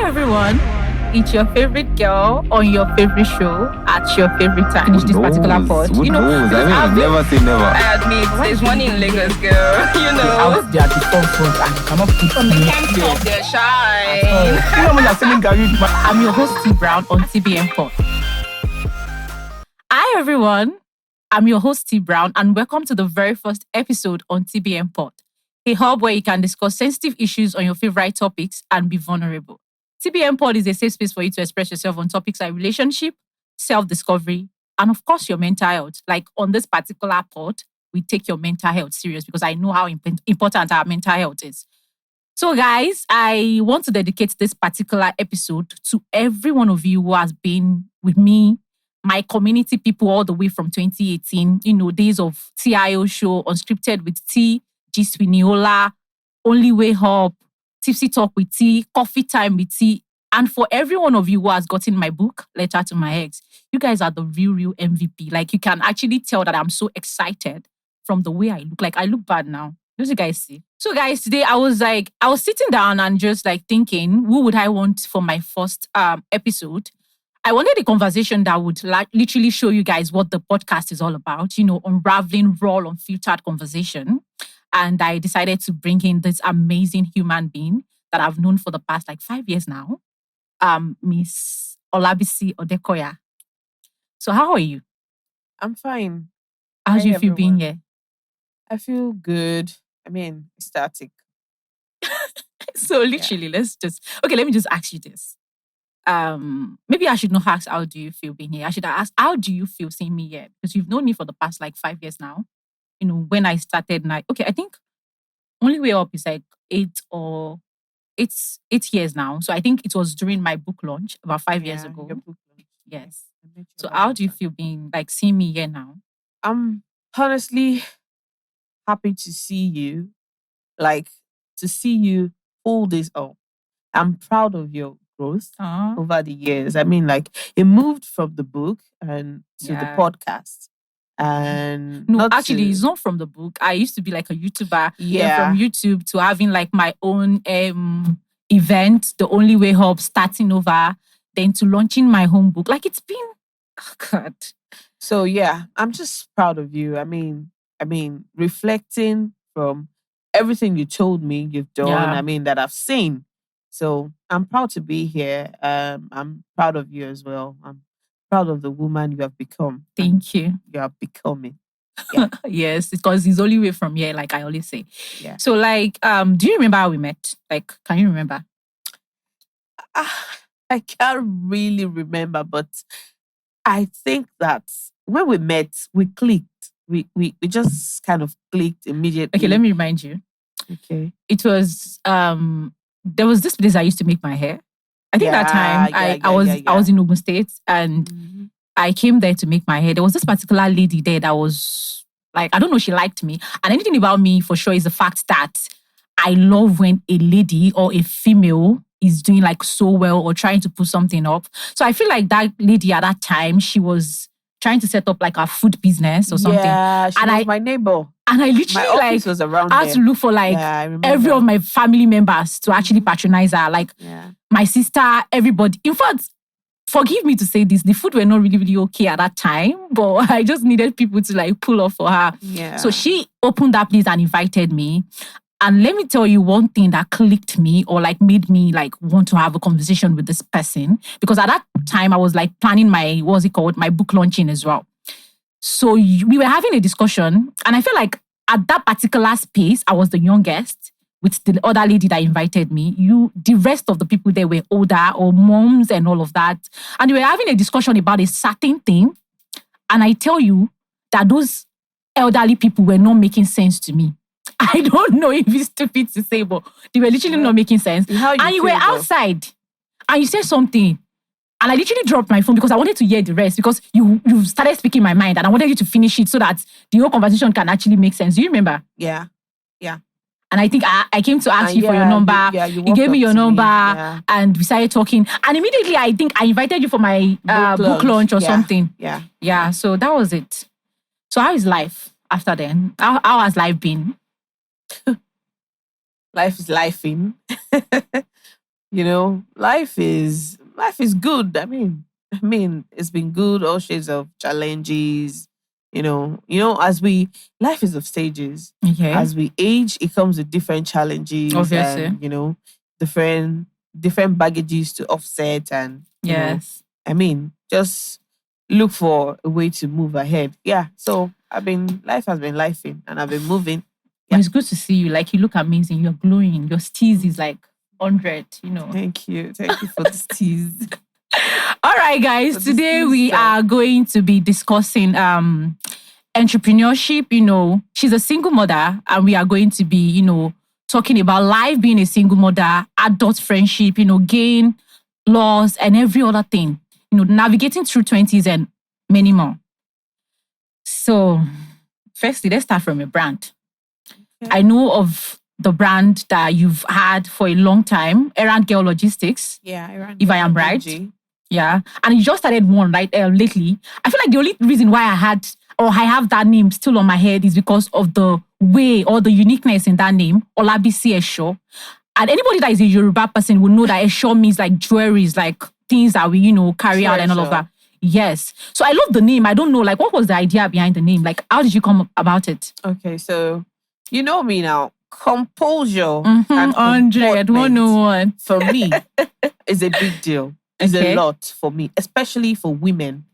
everyone. It's your favorite girl on your favorite show at your favorite time. Finish this particular pod. Who knows? I mean, never say never. I admit, there's money in Lagos, girl. You know. They are the forefront and you cannot put They can't stop their shine. You know when you're selling Gary, I'm your host, Teebrown, on TBM Pod. Hi, everyone. I'm your host, Teebrown, and welcome to the very first episode on TBM Pod, a hub where you can discuss sensitive issues on your favorite topics and be vulnerable. TBM Pod is a safe space for you to express yourself on topics like relationship, self-discovery, and of course, your mental health. Like on this particular pod, we take your mental health serious because I know how important our mental health is. So guys, I want to dedicate this particular episode to every one of you who has been with me, my community people all the way from 2018, days of TIO show, Unscripted with T, Gist with Neola, Only Way Up, Tipsy Talk with T, Coffee Time with T. And for every one of you who has gotten my book, Letter to My Ex, you guys are the real MVP. Like, you can actually tell that I'm so excited from the way I look. Like, I look bad now. What do you guys see? So, guys, today I was sitting down and just like thinking, who would I want for my first episode? I wanted a conversation that would literally show you guys what the podcast is all about, unraveling raw, unfiltered conversation. And I decided to bring in this amazing human being that I've known for the past 5 years now, Miss Olabisi Odekoya. So how are you? I'm fine. How do you Hi, feel being everyone. here? I feel good. Ecstatic. So literally, let me just ask you this. Maybe I should not ask, how do you feel being here? I should ask, how do you feel seeing me here? Because you've known me for the past 5 years now. When I started, I think Only Way Up is 8 years now. So I think it was during my book launch about 5 years ago. Your book launch. Yes. I met you So about how do you that. feel being seeing me here now? I'm honestly happy to see you. To see you pull this up. I'm proud of your growth over the years. It moved from the book and to the Yeah. podcast. And No, actually, it's not from the book. I used to be a YouTuber. Then from YouTube to having my own event, The Only Way Up, starting over, then to launching my home book. It's been, oh God. So yeah, I'm just proud of you. Reflecting from everything you told me you've done, Yeah. that I've seen. So I'm proud to be here. I'm proud of you as well. I'm proud of the woman you have become. Thank you. You are becoming. Yes, because it's only way from here, like I always say. Yeah. So, do you remember how we met? Can you remember? I can't really remember, but I think that when we met, we clicked. We just kind of clicked immediately. Okay, let me remind you. Okay. It was there was this place I used to make my hair. I think that time I was in Ogun State and Mhm. I came there to make my hair. There was this particular lady there that was I don't know, she liked me. And anything about me for sure is the fact that I love when a lady or a female is doing so well or trying to put something up. So I feel like that lady at that time, she was trying to set up a food business or something. Yeah, she And was my neighbor. And I My literally office was around I had there. to look for Yeah, I remember. every of my family members to actually patronize her. Yeah. My sister, everybody. In fact, forgive me to say this, the food were not really, really okay at that time, but I just needed people to pull off for her. Yeah. So she opened that place and invited me. And let me tell you one thing that clicked me or made me want to have a conversation with this person. Because at that time I was planning my my book launching as well. So we were having a discussion and I felt at that particular space, I was the youngest with the other lady that invited me. The rest of the people there were older or moms and all of that. And we were having a discussion about a certain thing. And I tell you that those elderly people were not making sense to me. I don't know if it's stupid to say, but they were literally not making sense. How And you were feel, though? outside and you said something. And I literally dropped my phone because I wanted to hear the rest because you started speaking my mind and I wanted you to finish it so that the whole conversation can actually make sense. Do you remember? Yeah. And I think I came to ask you for your yeah, number. you You gave walked me up your to me, number yeah. and we started talking. And immediately I think I invited you for my book launch or Yeah. something. Yeah. Yeah, so that was it. So how is life after then? How has life been? Life is lifing. Life is good. I mean, it's been good, all shades of challenges. Life is of stages. Okay. As we age, it comes with different challenges Obviously. and different baggages to offset and Yes. just look for a way to move ahead. Yeah. So life has been lifing and I've been moving. But it's good to see you. Like, you look amazing. You're glowing. Your steez is like 100, Thank you. Thank you for this tease. All right, guys. But Today this we stuff- are going to be discussing entrepreneurship. She's a single mother, and we are going to be, talking about life being a single mother, adult friendship, gain, loss, and every other thing. Navigating through 20s and many more. So, firstly, let's start from a brand. Okay. I know of the brand that you've had for a long time, ARG Logistics. Yeah, If I am right. Yeah. And you just started one, right, lately. I feel like the only reason why I have that name still on my head is because of the way or the uniqueness in that name, Olabisi Esho. And anybody that is a Yoruba person will know that Esho means like jewelries, like things that we, carry out and all of that. Yes. So I love the name. I don't know, like, what was the idea behind the name? Like, how did you come about it? Okay, so you know me now. Composure And and 100, comportment 101. for me is a big deal. It's Okay. a lot for me, especially for women.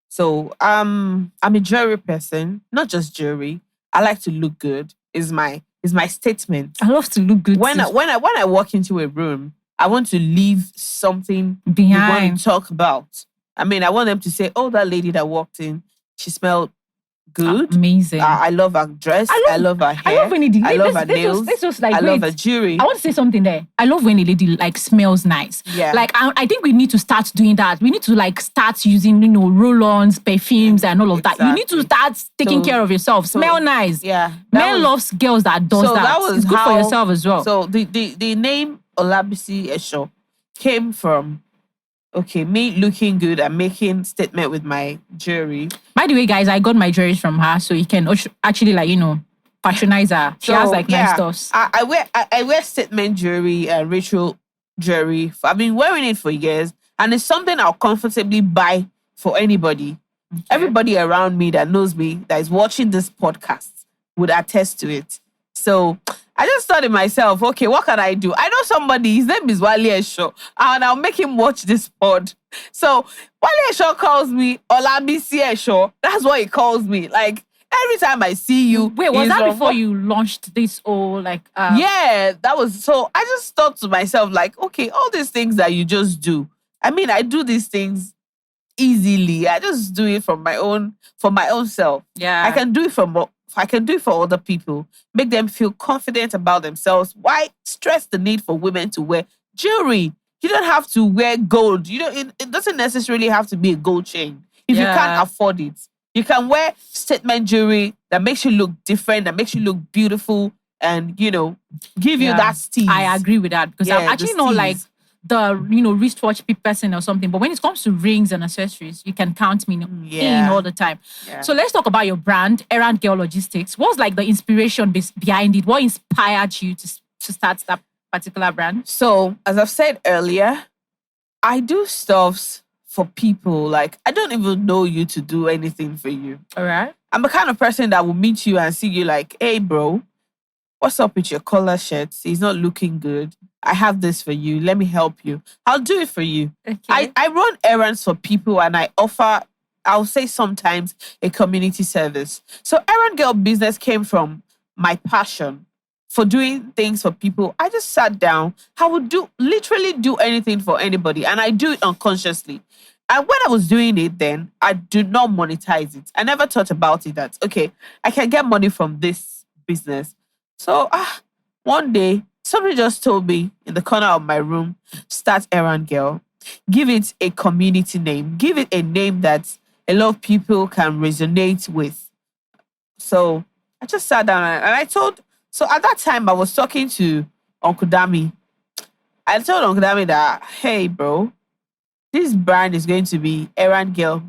So I'm a jewelry person, not just jewelry. I like to look good. Is my statement. I love to look good When too. when I walk into a room, I want to leave something we want Behind. to talk about. I want them to say, "Oh, that lady that walked in, she smelled good. Amazing. I love her dress. I love her hair. I love when it I love her nails. This was like, I love her wait, jewelry." I want to say something there. I love when a lady like smells nice. Yeah. Like, I think we need to start doing that. We need to like start using, roll-ons, perfumes and all of that. You need to start taking So- care of yourself. Smell nice. Yeah. Men loves girls that does that. That was It's good for how- yourself as well. So the name Olabisi Esho came from me looking good and making statement with my jewelry. By the way, guys, I got my jewelry from her, so you can actually patronize her. She has like nice stuffs. I wear statement jewelry and ritual jewelry. I've been wearing it for years, and it's something I'll comfortably buy for anybody. Everybody around me that knows me, that is watching this podcast, would attest to it. So I just thought to myself, okay, what can I do? I know somebody, his name is Wale Esho, and I'll make him watch this pod. So Wale Esho calls me Olabisi Esho. That's what he calls me. Like, every time I see you. Wait, was he's that like, before you launched this or like? Yeah, that was. So I just thought to myself, like, okay, all these things that you just do. I do these things easily. I just do it for my own self. Yeah. I can do it for other people, make them feel confident about themselves. Why stress the need for women to wear jewelry? You don't have to wear gold. It doesn't necessarily have to be a gold chain. If you can't afford it, you can wear statement jewelry that makes you look different, that makes you look beautiful, and give you that steeze. I agree with that because I'm Yeah, actually the not like steeze. the wristwatch person or something. But when it comes to rings and accessories, you can count me in Yeah. all the time. Yeah. So let's talk about your brand, ARG Logistics. What's like the inspiration behind it? What inspired you to start that particular brand? So, as I've said earlier, I do stuffs for people. Like, I don't even know you to do anything for you. All right. I'm the kind of person that will meet you and see you like, "Hey, bro, what's up with your collar shirt? It's not looking good. I have this for you. Let me help you. I'll do it for you." Okay. I run errands for people and I offer, I'll say sometimes, a community service. So errand girl business came from my passion for doing things for people. I just sat down. I would literally do anything for anybody, and I do it unconsciously. And when I was doing it then, I did not monetize it. I never thought about it that, okay, I can get money from this business. So one day, somebody just told me in the corner of my room, start errand girl. Give it a community name. Give it a name that a lot of people can resonate with. So I just sat down and I told, so at that time I was talking to Uncle Dami. I told Uncle Dami that, "Hey bro, this brand is going to be Errand Girl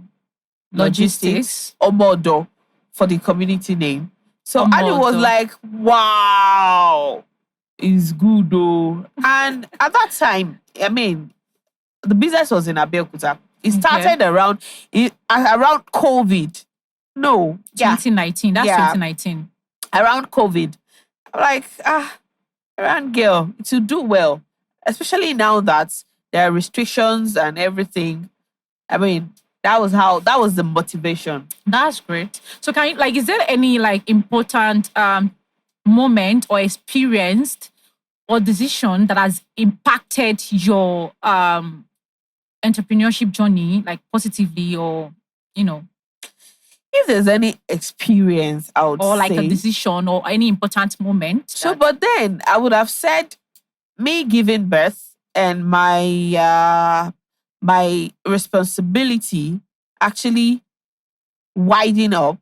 Logistics Omodo for the community name." So Ali was Omodo. like, "Wow, is good though. And at that time, I mean, the business was in Abeokuta. It started around COVID. No, 2019. That's 2019. Around COVID. I'm like, around girl, to do well. Especially now that there are restrictions and everything. I mean, that was the motivation. That's great. So can you, like, is there any like important moment or experienced or decision that has impacted your entrepreneurship journey, like positively, or if there's any experience, I would or like say, a decision or any important moment? So, but then I would have said me giving birth and my responsibility actually widening up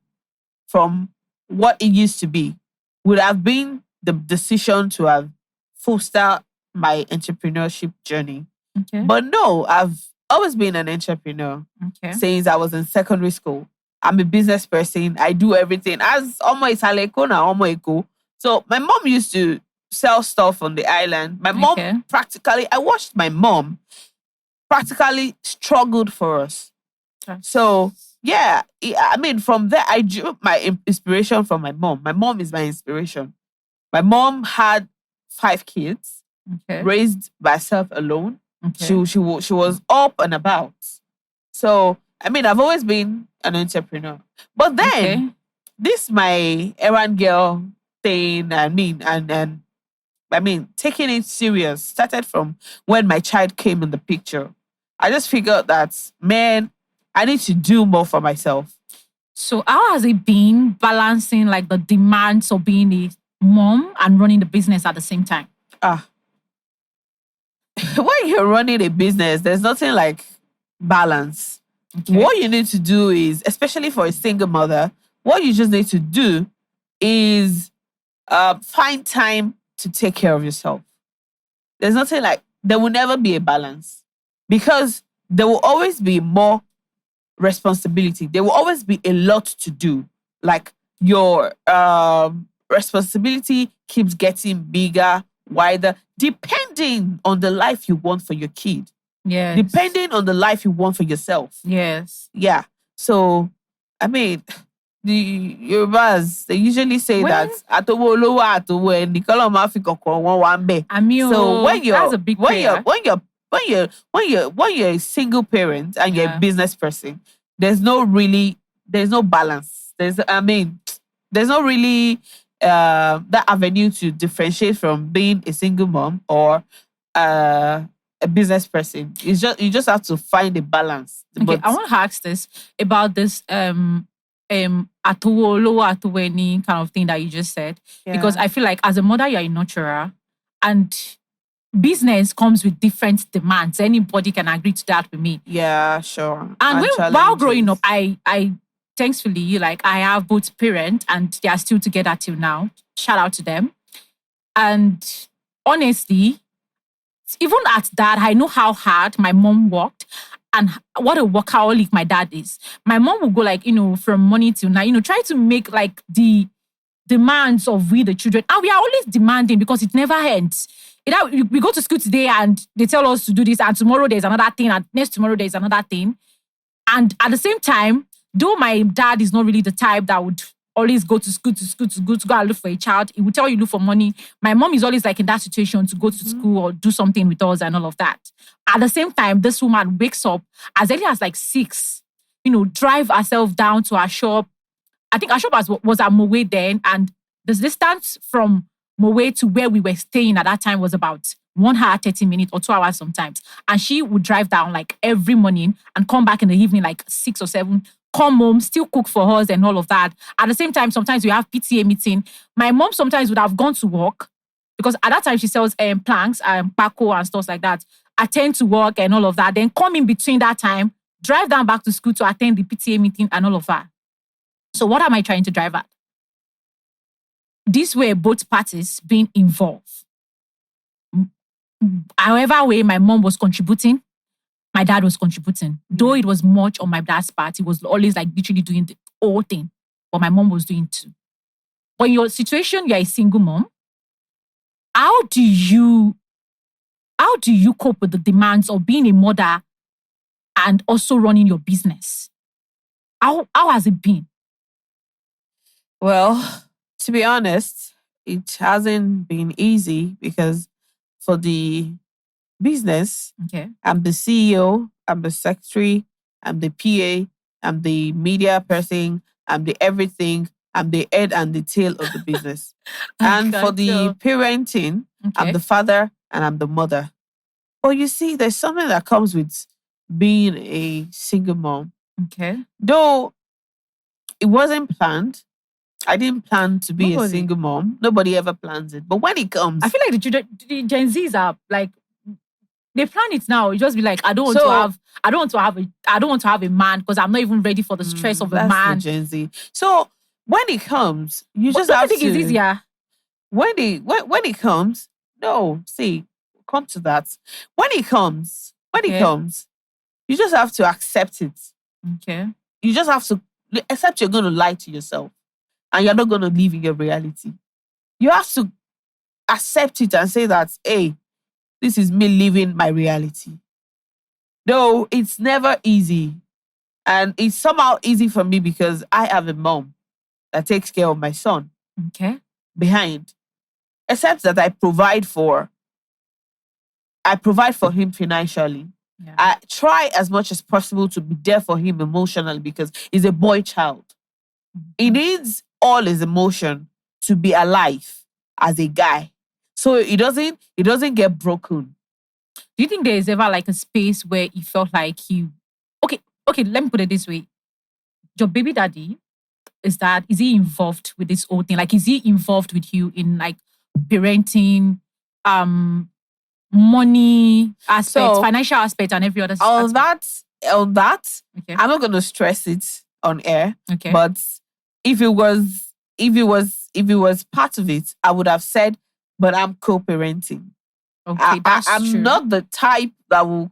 from what it used to be would have been the decision to have fostered my entrepreneurship journey. Okay. But no, I've always been an entrepreneur since I was in secondary school. I'm a business person. I do everything. As Omo Isaleko na Omo Eko. So my mom used to sell stuff on the island. My mom I watched my mom practically struggled for us. So yeah, I mean, from there, I drew my inspiration from my mom. My mom is my inspiration. My mom had 5 kids, raised by herself alone. She was up and about. So, I mean, I've always been an entrepreneur. But then, this my errand girl thing, taking it serious started from when my child came in the picture. I just figured that, man, I need to do more for myself. So how has it been balancing like the demands of being a mom and running the business at the same time? When you're running a business, there's nothing like balance. What you need to do is, especially for a single mother, what you just need to do is find time to take care of yourself. There's nothing like, there will never be a balance because there will always be more responsibility. There will always be a lot to do. Like your responsibility keeps getting bigger, wider, depending on the life you want for your kid. Yes. Depending on the life you want for yourself. Yes. Yeah. So, I mean, the Yorubas, they usually say that atowo olowo atowo eni kolo ma fi kokon won wa nbe. So when you're a single parent and you're a business person, there's no balance. There's no really that avenue to differentiate from being a single mom or a business person. You just have to find a balance. Okay, But I want to ask this about this atowo olowo atowo eni kind of thing that you just said. Because I feel like as a mother, you're a nurturer and business comes with different demands. Anybody can agree to that with me. Yeah, sure. And while growing up, I thankfully, like, I have both parents and they are still together till now. Shout out to them. And honestly, even at that, I know how hard my mom worked and what a workaholic my dad is. My mom will go like, from morning till night, try to make like the demands of we the children. And we are always demanding because it never ends. We go to school today and they tell us to do this, and tomorrow there's another thing, and next tomorrow there's another thing. And at the same time, though my dad is not really the type that would always go to school to go and look for a child, he would tell you look for money. My mom is always like in that situation to go to school or do something with us and all of that. At the same time, this woman wakes up as early as like 6, drive herself down to our shop. I think our shop was at Mowe then, and the distance from Mowe to where we were staying at that time was about 1 hour, 30 minutes or 2 hours sometimes. And she would drive down like every morning and come back in the evening like 6 or 7, come home, still cook for us and all of that. At the same time, sometimes we have PTA meeting. My mom sometimes would have gone to work because at that time she sells planks and Paco and stuff like that. Attend to work and all of that. Then come in between that time, drive down back to school to attend the PTA meeting and all of that. So what am I trying to drive at? These were both parties being involved. However way my mom was contributing, my dad was contributing. Though it was much on my dad's part, he was always like literally doing the whole thing. But my mom was doing too. But in your situation, you're a single mom. how do you cope with the demands of being a mother and also running your business? How has it been? Well, to be honest, it hasn't been easy because for the business, Okay. I'm the CEO, I'm the secretary, I'm the PA, I'm the media person, I'm the everything, I'm the head and the tail of the business. And for the parenting, I'm the father and I'm the mother. But you see, there's something that comes with being a single mom. Okay. Though it wasn't planned, I didn't plan to be a single mom. Nobody ever plans it. But when it comes, I feel like the Gen Zs are like, they plan it now. You just be like, I don't want to have a man because I'm not even ready for the stress of a man. That's the Gen Z. So when it comes, you just have to. Don't you think it's easier? When it comes, no, see, come to that. When it comes, you just have to accept it. Okay. You just have to accept you're going to lie to yourself and you're not going to live in your reality. You have to accept it and say that, hey, this is me living my reality. No, it's never easy. And it's somehow easy for me because I have a mom that takes care of my son. Okay. Behind. Except that I provide for him financially. Yeah. I try as much as possible to be there for him emotionally because he's a boy child. Mm-hmm. He needs all his emotion to be alive as a guy. So it doesn't get broken. Do you think there is ever like a space where you felt like you... Okay, let me put it this way. Your baby daddy, is he involved with this whole thing? Like, is he involved with you in like parenting, money aspects, financial aspects, and every other on aspect? that, Okay. I'm not gonna stress it on air. Okay. But if it was part of it, I would have said, but I'm co-parenting. Okay, I'm true. not the type that will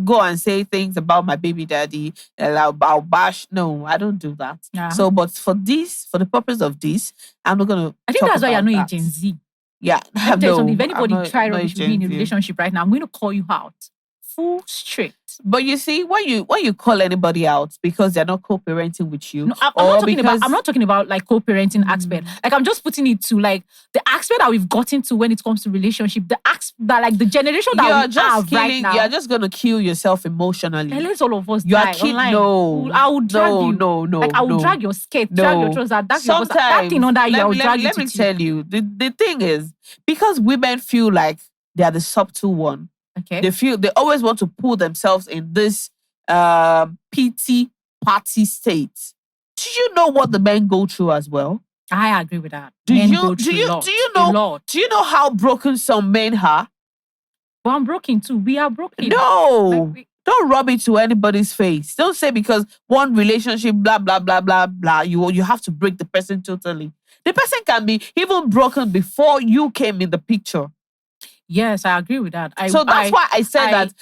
go and say things about my baby daddy and I'll bash. No, I don't do that. Yeah. So, but for the purpose of this, I'm not gonna. I think that's why you're not a Gen Z. Yeah, Let me tell you something. If I'm anybody not- try not rubbish with Gen me in a Z. relationship right now, I'm going to call you out. Full straight. But you see, when you call anybody out because they're not co-parenting with you, No, I'm not talking about like co-parenting aspect. Like, I'm just putting it to like the aspect that we've gotten to when it comes to relationship. That like the generation that we have right now. You're just gonna kill yourself emotionally. And let all of us You are die online. No, I will drag you. No. Like, I will drag your skirt, drag your trousers. That Sometimes thing under you, I will drag let it me with tell you. The thing is, because women feel like they are the subtle one. Okay. They always want to pull themselves in this pity party state. Do you know what the men go through as well? I agree with that. Do you know how broken some men are? But I'm broken too. We are broken. No. Don't rub it to anybody's face. Don't say because one relationship, blah, blah, blah, blah, blah, you have to break the person totally. The person can be even broken before you came in the picture. Yes, I agree with that. So that's why I said that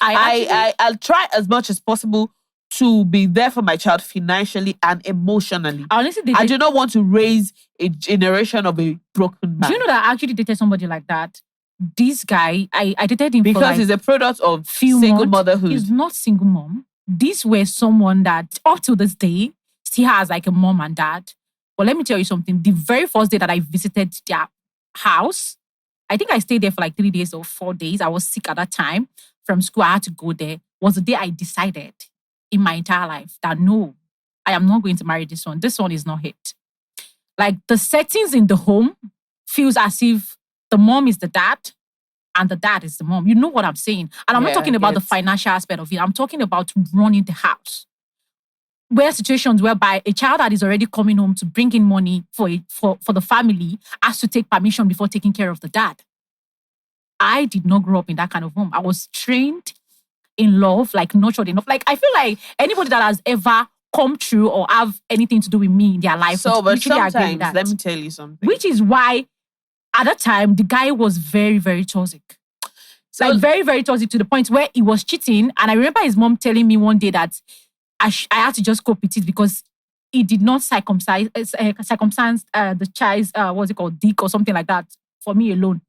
I'll try as much as possible to be there for my child financially and emotionally. Honestly, I do not want to raise a generation of a broken man. Do you know that I actually dated somebody like that? This guy, I dated him because for like he's a product of single motherhood. He's not single mom. These were someone that up to this day still has like a mom and dad. But let me tell you something. The very first day that I visited their house, I think I stayed there for like 3 days or 4 days. I was sick at that time from school. I had to go there. Was the day I decided in my entire life that no, I am not going to marry this one. This one is not it. Like the settings in the home feels as if the mom is the dad and the dad is the mom. You know what I'm saying? And I'm not talking about the financial aspect of it. I'm talking about running the house. Where situations whereby a child that is already coming home to bring in money for the family has to take permission before taking care of the dad. I did not grow up in that kind of home. I was trained in love, like nurtured enough. Like I feel like anybody that has ever come through or have anything to do with me in their life. So, but sometimes, let me tell you something. Which is why at that time, the guy was very, very toxic. So, like very, very toxic to the point where he was cheating. And I remember his mom telling me one day that I had to just cope with it because he did not circumcise the child's, what's it called, dick or something like that for me alone.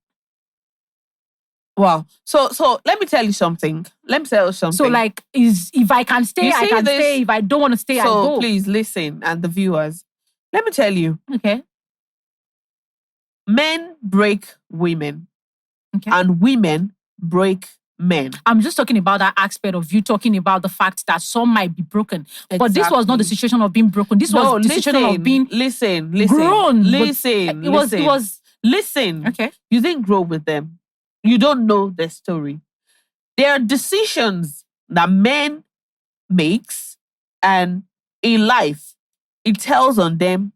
Wow. So let me tell you something. So like, if I can stay, You I see can this? stay. If I don't want to stay, I So go. please listen, and the viewers. Let me tell you, Okay. men break women, Okay. and women break men. I'm just talking about that aspect of you talking about the fact that some might be broken. But this was not the Exactly. situation of being broken. This was the situation of being listen, grown. But listen, it was listen. okay. You didn't grow with them. You don't know their story. There are decisions that men makes, and in life, it tells on them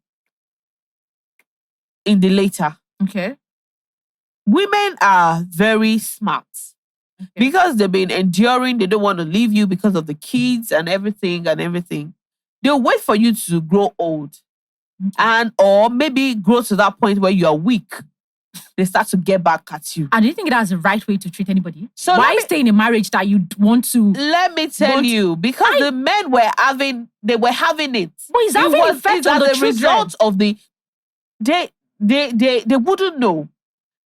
in the later. Okay. Women are very smart. Okay. Because they've been enduring, they don't want to leave you because of the kids and everything. They'll wait for you to grow old. And or maybe grow to that point where you are weak. They start to get back at you. And do you think that's the right way to treat anybody? So why stay in a marriage that you want to? Let me tell you, because the men were having it. But it's having effect on the as a children. result of the they wouldn't know.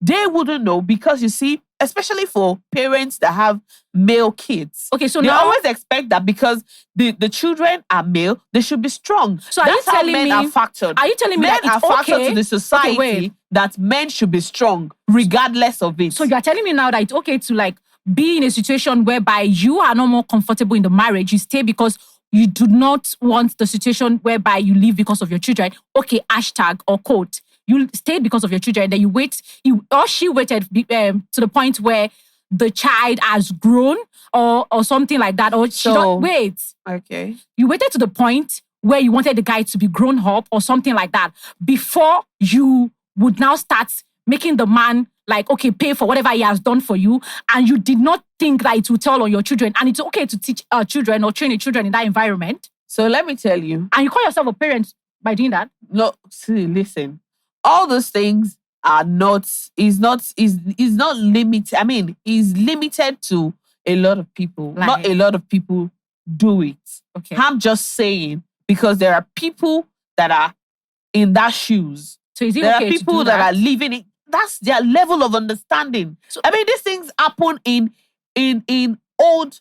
They wouldn't know because you see, especially for parents that have male kids. Okay, so they now always expect that because the children are male, they should be strong. So that's how men are factored. Are you telling me men that it's are factored okay to the society that men should be strong regardless of it? So you're telling me now that it's okay to like be in a situation whereby you are not more comfortable in the marriage, you stay because you do not want the situation whereby you leave because of your children. Okay, hashtag or quote. You stayed because of your children, then you wait, or she waited to the point where the child has grown or something like that. Or she don't wait. Okay. You waited to the point where you wanted the guy to be grown up or something like that before you would now start making the man like, okay, pay for whatever he has done for you. And you did not think that it will tell on your children. And it's okay to teach children or train your children in that environment. So let me tell you. And you call yourself a parent by doing that? No, see, listen. All those things are not limited. I mean, is limited to a lot of people. Like, not a lot of people do it. Okay. I'm just saying because there are people that are in that shoes. So is it there okay are people to do that? are living it. That's their level of understanding. So, I mean, these things happen in old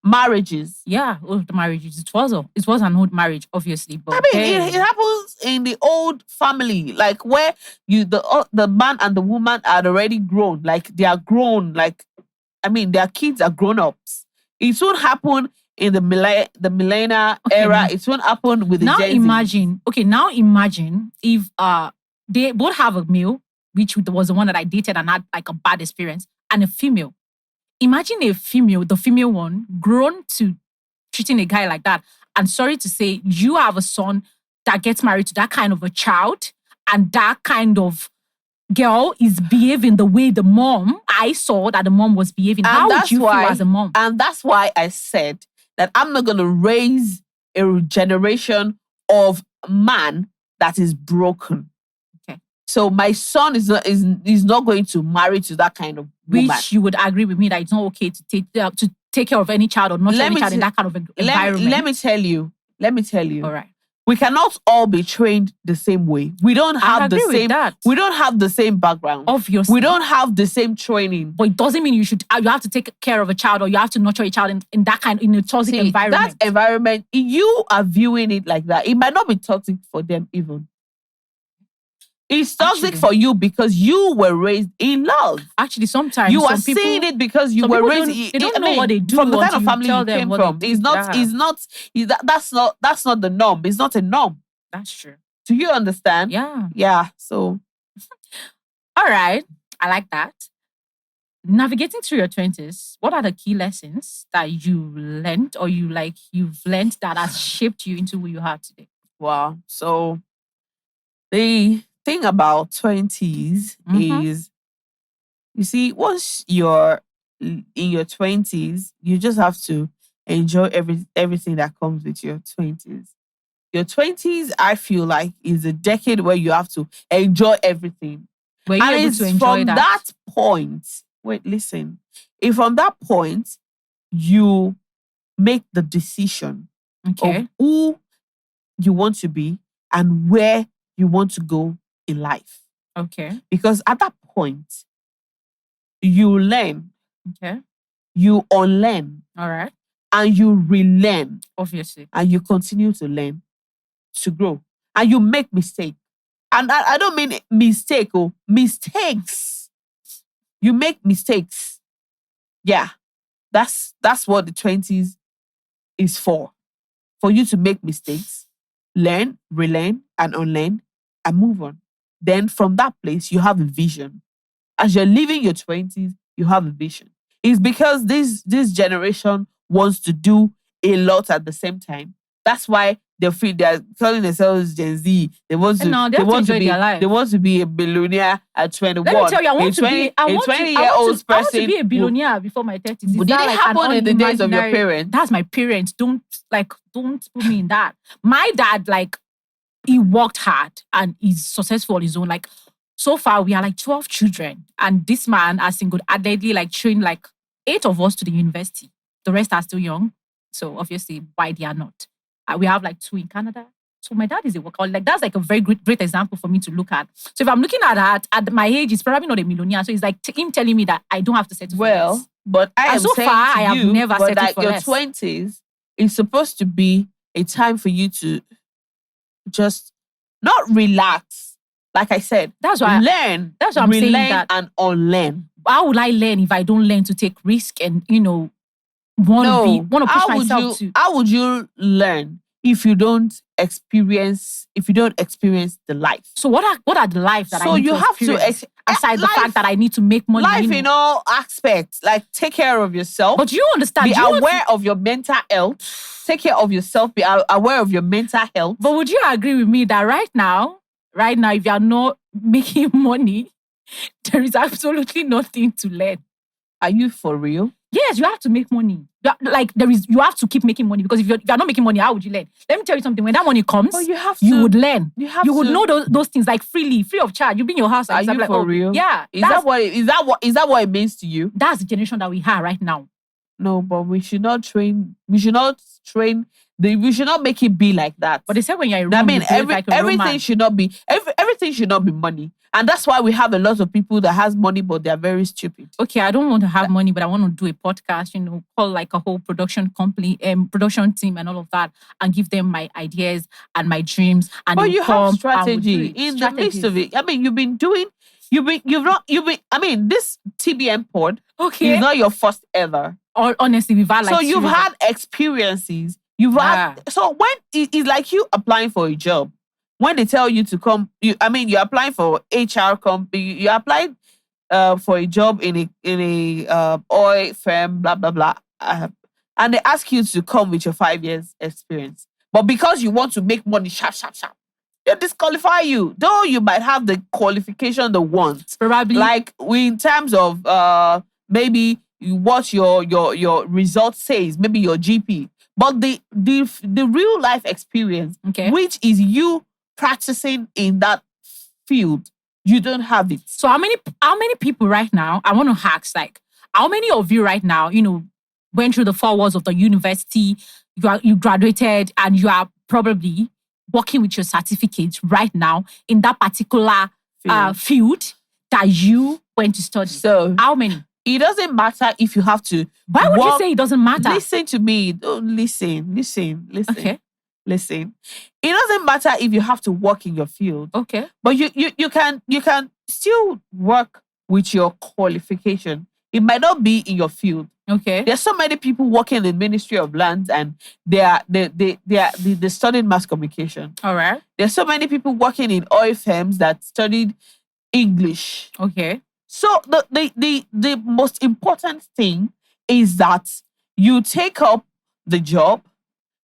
marriages. Yeah, old marriages. It was an old marriage, obviously. But I mean, it happens in the old family, like where the man and the woman are already grown, like they are grown, like I mean, their kids are grown ups. It won't happen in the millennial era. It won't happen with the now Gen Z. Now imagine if they both have a male, which was the one that I dated and had like a bad experience, and a female. Imagine the female one, grown to treating a guy like that. And sorry to say, you have a son that gets married to that kind of a child, and that kind of girl is behaving the way the mom, I saw that the mom was behaving. How would you feel as a mom? And that's why I said that I'm not going to raise a generation of man that is broken. Okay. So my son is not going to marry to that kind of woman. Which you would agree with me that it's not okay to take care of any child or not any child in that kind of environment. Let me tell you. All right. We cannot all be trained the same way. We don't have the same. We don't have the same background. Obviously, we don't have the same training. But it doesn't mean you have to take care of a child or you have to nurture a child in a toxic environment. That environment, you are viewing it like that. It might not be toxic for them even. It's toxic for you because you were raised in love. Actually, sometimes you are seeing it because you were raised. They don't know what they do from the kind of family you came from. That's not the norm. It's not a norm. That's true. Do you understand? Yeah. Yeah. So, all right. I like that. Navigating through your 20s, what are the key lessons that you learned or you've learned that has shaped you into who you are today? Wow. So the thing about 20s is, you see, once you're in your 20s, you just have to enjoy everything that comes with your 20s. Your 20s, I feel like, is a decade where you have to enjoy everything. Were you able to enjoy from that point, wait, listen. If from that point, you make the decision of who you want to be and where you want to go in life. Okay. Because at that point, you learn, Okay. you unlearn, All right. and you relearn, Obviously. and you continue to learn, to grow, and you make mistakes. And I don't mean mistake, mistakes. You make mistakes. Yeah, that's what the 20s is for you to make mistakes, learn, relearn, and unlearn, and move on. Then from that place, you have a vision. As you're living your 20s, you have a vision. It's because this generation wants to do a lot at the same time. That's why they're calling themselves Gen Z. They want to, No, they have to enjoy their life. They want to be a billionaire at 21. Let me tell you, I want to be a billionaire before my 30s. But did it happen in the days of your parents? That's my parents. Don't put me in that. My dad, he worked hard and he's successful on his own. So far, we are 12 children. And this man has single-handedly trained 8 of us to the university. The rest are still young. So obviously, why they are not. We have 2 in Canada. So my dad is a worker. That's a very great example for me to look at. So if I'm looking at that, at my age, he's probably not a millionaire. So it's him telling me that I don't have to settle for less. But I am so saying far, to I have you, never settled for your less. 20s is supposed to be a time for you to just not relax. Like I said, that's why learn. That's what I'm saying. That and unlearn. How would I learn if I don't learn to take risk and want to push myself to? How would you learn if you don't experience the life? So what are the life that I need to experience? Aside the fact that I need to make money. Life in all aspects. Take care of yourself. But you understand. Be aware of your mental health. Take care of yourself. Be aware of your mental health. But would you agree with me that right now, if you are not making money, there is absolutely nothing to learn? Are you for real? Yes, you have to make money. You have to keep making money, because if you're not making money, how would you learn? Let me tell you something. When that money comes, you would learn. You would know those things free of charge. You'll be in your house. Are you for real? Yeah. Is that what it means to you? That's the generation that we have right now. No, but we should not train. We should not make it be like that. But they say when you're a Roman, everything should not be everything should not be money. And that's why we have a lot of people that has money, but they're very stupid. Okay, I don't want to have money, but I want to do a podcast, call a whole production company, production team and all of that, and give them my ideas and my dreams. And but you have strategy in the midst of it. I mean, this TBM pod is not your first ever. Or honestly, we've had so you've had experiences. You've had so when it's like you applying for a job. When they tell you to come, you're applying for HR company. You applied for a job in a oil firm, blah blah blah, and they ask you to come with your 5 years experience. But because you want to make money, sharp, they disqualify you. Though you might have the qualification they want, probably in terms of maybe what your result says, maybe your GP, but the real life experience, which is you practicing in that field, you don't have it. So how many people right now, I want to ask, how many of you right now, went through the 4 walls of the university, you graduated, and you are probably working with your certificates right now in that particular field that you went to study? So how many? It doesn't matter if you have to. Why would you say it doesn't matter? Listen to me. Oh, listen. Okay. Listen. It doesn't matter if you have to work in your field. Okay. But you can still work with your qualification. It might not be in your field. Okay. There's so many people working in the Ministry of Lands and they're studying mass communication. All right. There's so many people working in oil firms that studied English. Okay. So the most important thing is that you take up the job,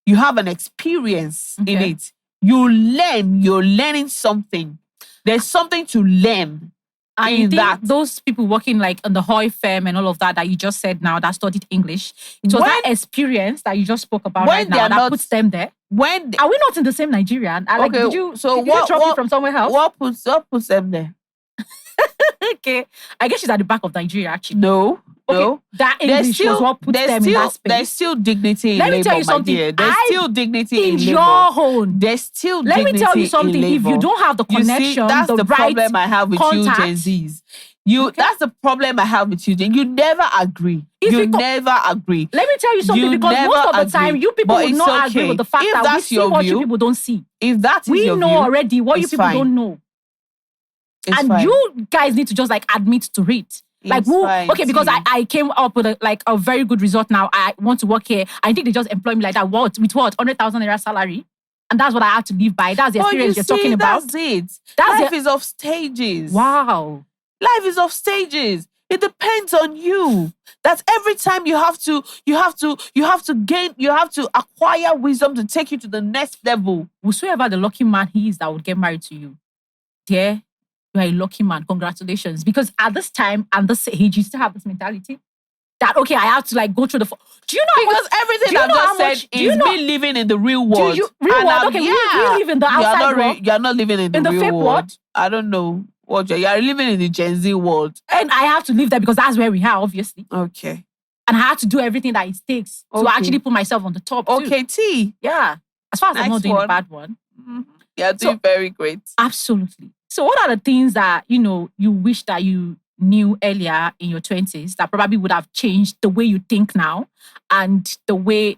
you have an experience in it. You learn, you're learning something. There's something to learn. And you think those people working on the oil firm and all of that you just said now that studied English, it was that experience that you just spoke about right now that puts them there? Are we not in the same Nigeria? Did you drop you from somewhere else? What puts them there? Okay. I guess she's at the back of Nigeria, actually. No. That English was what put them in that space. There's still dignity in labor, Let me tell you something. There's still dignity in labor. your own. There's still Let dignity me tell you something. in labor. If you don't have the connection, that's the right problem I have with contact, you Gen Zs. That's the problem I have with you. You never agree. Never agree. Let me tell you something, because most of the time, you people will not agree with the fact that we see what you people don't see. If that is we your know view, already what you people don't know. It's and fine. You guys need to just like admit to it. Like because I came up with a very good result now. I want to work here. I think they just employ me like that. With what? 100,000 naira salary. And that's what I have to live by. That's the experience you're talking about. That's it. Life is of stages. Wow. Life is of stages. It depends on you. That's every time you have to acquire wisdom to take you to the next level. Whosoever the lucky man he is that would get married to you, dear, you are a lucky man. Congratulations. Because at this time and this age, you still have this mentality that, okay, I have to like go through the... Do you know because everything I've just said is me living in the real world. Real world? Okay, we live in the outside world. You're not living in the real fake world. I don't know. You're living in the Gen Z world. And I have to live there because that's where we are, obviously. Okay. And I have to do everything that it takes to actually put myself on the top, too. Okay, T. Yeah. As far as I'm not doing the bad one. Mm-hmm. You're doing very great. Absolutely. So what are the things that, you wish that you knew earlier in your 20s that probably would have changed the way you think now and the way,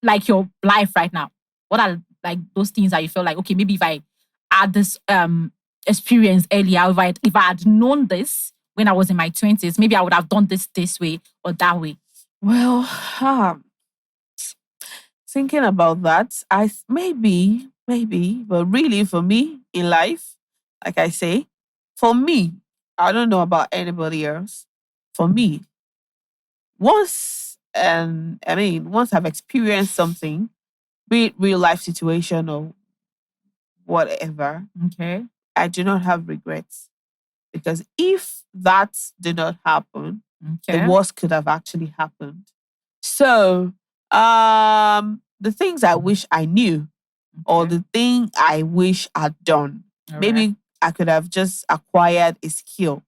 like, your life right now? What are, like, those things that you feel like, okay, maybe if I had this experience earlier, if I had known this when I was in my 20s, maybe I would have done this way or that way? Well, thinking about that, maybe, but really for me in life, like I say, for me, I don't know about anybody else. For me, once I've experienced something, be it real life situation or whatever, okay, I do not have regrets. Because if that did not happen, the worst could have actually happened. So, the things I wish I knew or the thing I wish I'd done, maybe I could have just acquired a skill.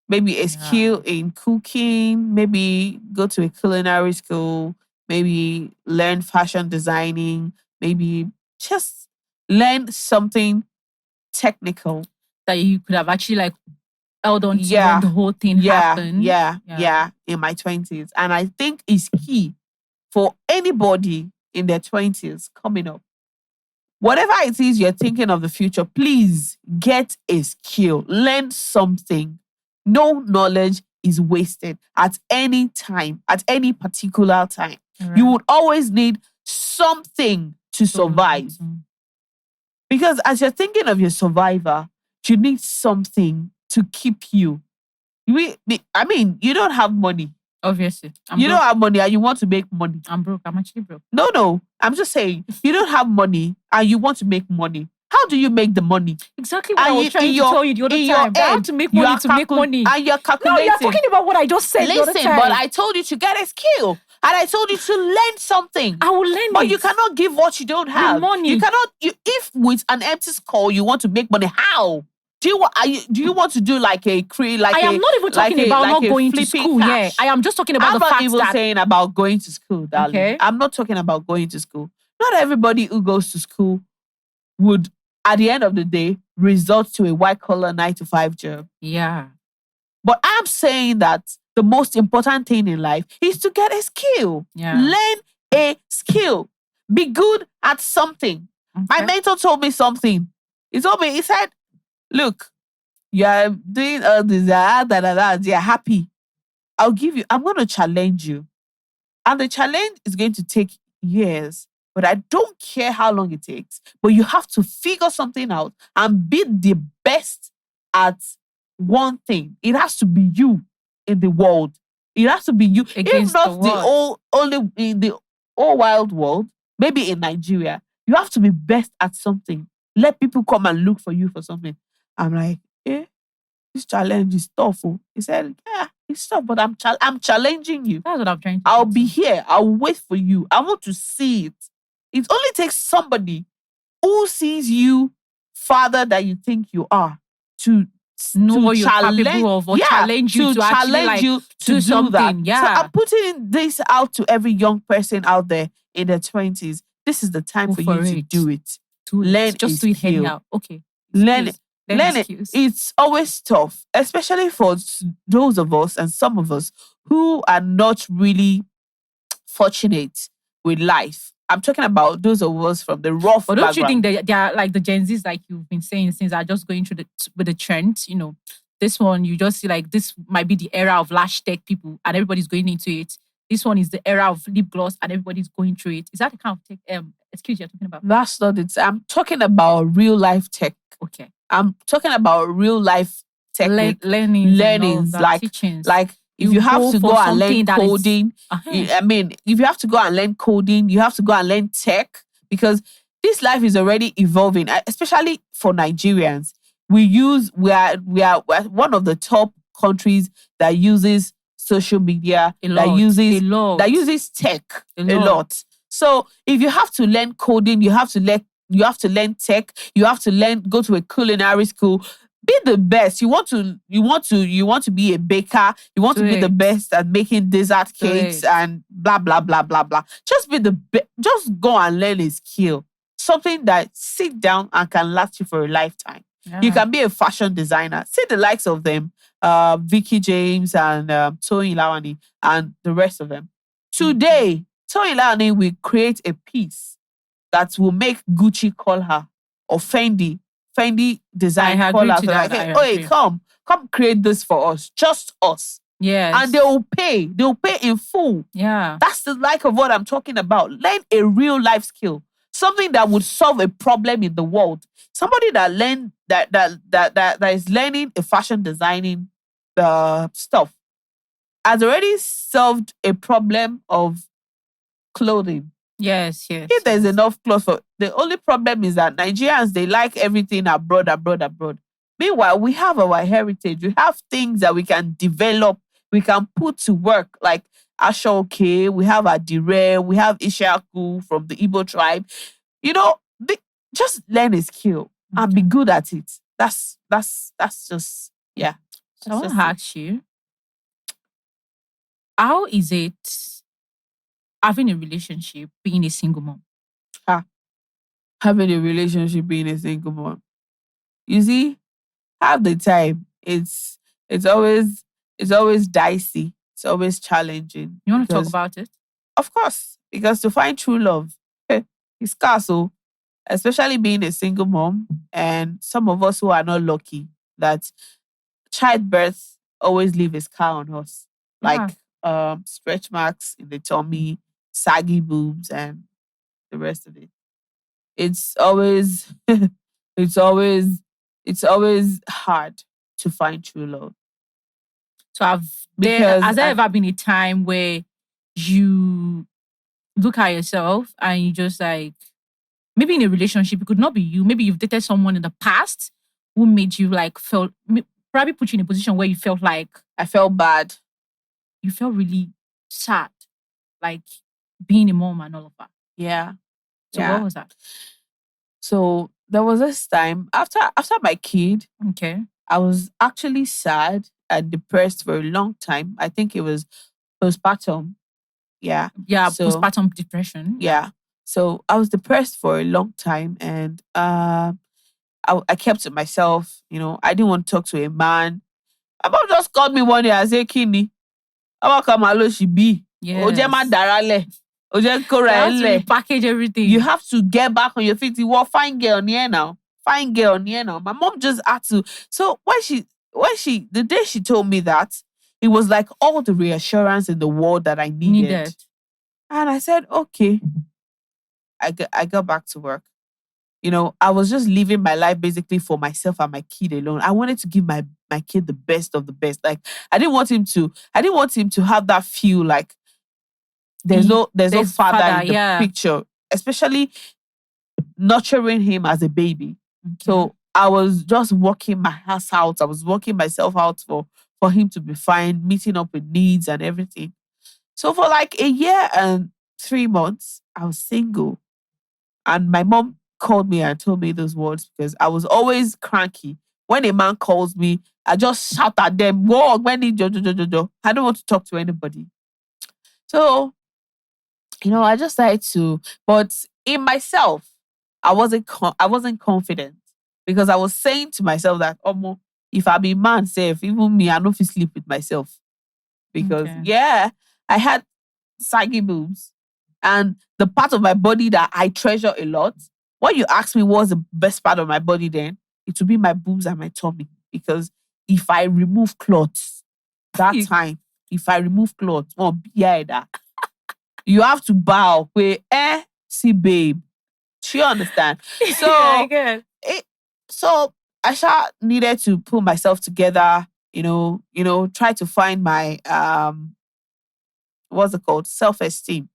Maybe a skill in cooking, maybe go to a culinary school, maybe learn fashion designing, maybe just learn something technical. That you could have actually like held on to when the whole thing happened. Yeah, in my 20s. And I think it's key for anybody in their 20s coming up. Whatever it is you're thinking of the future, please get a skill. Learn something. No knowledge is wasted at any time, at any particular time. Right. You would always need something to survive. Because as you're thinking of your survivor, you need something to keep you. You don't have money. Obviously. You don't have money and you want to make money. I'm broke. I'm actually broke. No. I'm just saying, you don't have money and you want to make money. How do you make the money? Exactly what I was trying to tell you the other time. I have to make money to make money. And you're calculating. No, you're talking about what I just said the other time. But I told you to get a skill. And I told you to learn something. I will learn But you cannot give what you don't have. The money. You cannot, if with an empty skull you want to make money, how? Do you want to do like a I am not even talking about not going to school. Yeah, I am just talking about the fact that... I'm not even saying about going to school, darling. Okay. I'm not talking about going to school. Not everybody who goes to school would, at the end of the day, result to a white-collar 9-to-5 job. Yeah. But I'm saying that the most important thing in life is to get a skill. Yeah. Learn a skill. Be good at something. Okay. My mentor told me something. He said, look, you're doing all this, you're happy. I'm going to challenge you. And the challenge is going to take years, but I don't care how long it takes. But you have to figure something out and be the best at one thing. It has to be you in the world. It has to be you. Against if not only in the whole wild world, maybe in Nigeria, you have to be best at something. Let people come and look for you for something. I'm like, this challenge is tough. He said, yeah, it's tough, but I'm challenging you. That's what I'm trying to I'll be here. I'll wait for you. I want to see it. It only takes somebody who sees you farther than you think you are to know what you're capable of or challenge you to actually like do something. That. Yeah. So I'm putting this out to every young person out there in their 20s. This is the time for you to do it. Learn just do it anyhow. Okay. Learn it. learning, skills. it's always tough, especially for those of us and some of us who are not really fortunate with life. I'm talking about those of us from the rough But don't you background. think they are like the Gen Zs, like you've been saying, since are just going through with the trend? This one you just see like this might be the era of lash tech people, and everybody's going into it. This one is the era of lip gloss, and everybody's going through it. Is that the kind of tech excuse you're talking about? That's not it. I'm talking about real life tech. Okay. I'm talking about real life technique, learnings, like teachings. Like if you have to go and learn coding, Uh-huh. If you have to go and learn coding, you have to go and learn tech, because this life is already evolving, especially for Nigerians. We are one of the top countries that uses social media, that uses tech a lot. So if you have to learn coding, you have to learn tech, you have to go to a culinary school. Be the best. You want to be a baker. You want to be the best at making dessert cakes and blah blah blah blah blah. Just be the just go and learn a skill. Something that sit down and can last you for a lifetime. Yeah. You can be a fashion designer. See the likes of them, Vicky James and Toyin Lawani and the rest of them. Today, Toyin Lawani will create a piece that will make Gucci call her, or Fendi design call her. Like, hey, come create this for us. Just us. Yes. And they will pay. They will pay in full. Yeah. That's the like of what I'm talking about. Learn a real life skill. Something that would solve a problem in the world. Somebody that is learning a fashion designing stuff has already solved a problem of clothing. Yes. If there's enough clothes for, the only problem is that Nigerians, they like everything abroad. Meanwhile, we have our heritage. We have things that we can develop, we can put to work, like Ashoke, we have Adire, we have Ishaku from the Igbo tribe. Just learn a skill and be good at it. That's just, yeah. So I want to ask you, how is it having a relationship being a single mom? Having a relationship being a single mom. You see, half the time it's always dicey. It's always challenging. You want to talk about it? Of course, because to find true love, it's scarce. Especially being a single mom, and some of us who are not lucky, that childbirth always leave a scar on us, like stretch marks in the tummy, saggy boobs, and the rest of it. It's always it's always hard to find true love. So has there ever been a time where you look at yourself and you just like, maybe in a relationship, it could not be you. Maybe you've dated someone in the past who made you like probably put you in a position where you felt like, I felt bad. You felt really sad, like being a mom and all of that. Yeah. So what was that? So there was this time after my kid. Okay. I was actually sad and depressed for a long time. I think it was postpartum. Yeah. Yeah, postpartum depression. Yeah. So I was depressed for a long time, and I kept to myself. I didn't want to talk to a man. My mom just called me one day and said, Kini, how come she be? Yes. You have to package everything. You have to get back on your feet. You want fine girl on here now. Fine girl on here now. My mom just had to. So the day she told me that, it was like all the reassurance in the world that I needed. And I said, okay. I got back to work. I was just living my life basically for myself and my kid alone. I wanted to give my kid the best of the best. Like I didn't want him to have that feel like there's no father in the picture, especially nurturing him as a baby. Okay. So I was just working my ass out. I was working myself out for him to be fine, meeting up with needs and everything. So for like a year and 3 months, I was single. And my mom called me and told me those words because I was always cranky. When a man calls me, I just shout at them, whoa, when I don't want to talk to anybody. So, I just started to, but in myself, I wasn't confident Because I was saying to myself that, if I be man safe, even me, I don't feel sleep with myself. Because I had saggy boobs. And the part of my body that I treasure a lot, when you ask me what's the best part of my body then, it would be my boobs and my tummy. Because if I remove clothes, that time, if I remove clothes, you have to bow. See, babe. Do you understand? So, I get. So I needed to pull myself together, try to find my what's it called? Self-esteem.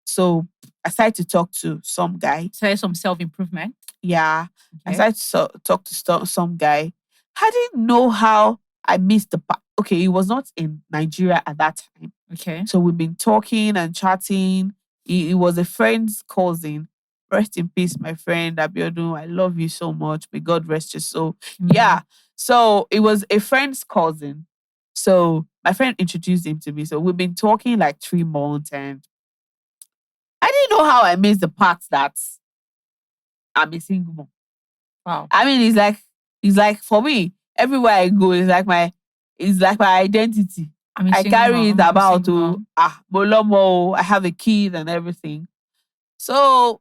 So I started to talk to some guy. So some self-improvement. Yeah. Okay. I started to talk to some guy. I didn't know how I missed the part. Okay, he was not in Nigeria at that time. Okay. So we've been talking and chatting. He was a friend's cousin. Rest in peace, my friend Abiodun. I love you so much. May God rest your soul. Yeah. So it was a friend's cousin. So my friend introduced him to me. So we've been talking like 3 months, and I didn't know how I missed the part that I'm a single mom. Wow. I mean, it's like for me, everywhere I go, it's like my identity. I carry it about Molomo, I have a kid and everything. So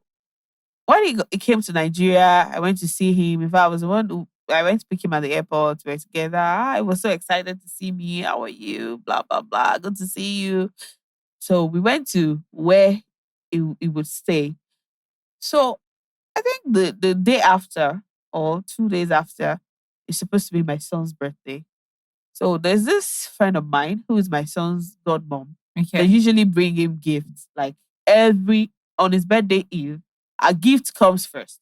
when he came to Nigeria, I went to see him. If I was the one who I went to pick him at the airport, we were together. I was so excited to see me. How are you? Blah, blah, blah. Good to see you. So we went to where he would stay. So I think the day after or 2 days after is supposed to be my son's birthday. So there's this friend of mine who is my son's godmom. Okay. They usually bring him gifts. Like on his birthday eve, a gift comes first.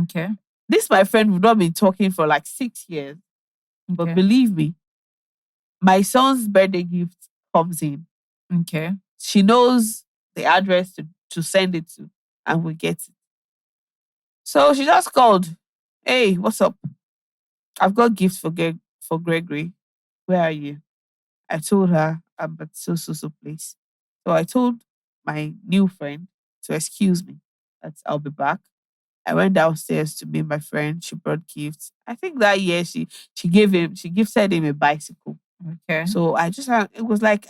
Okay. This my friend would not been talking for like 6 years. Okay. But believe me, my son's birthday gift comes in. Okay. She knows the address to send it to, and we get it. So she just called. Hey, what's up? I've got gifts for Gregory. Where are you? I told her I'm at so place. So I told my new friend to excuse me, that I'll be back. I went downstairs to meet my friend. She brought gifts. I think that year she gifted him a bicycle. Okay. So it was like,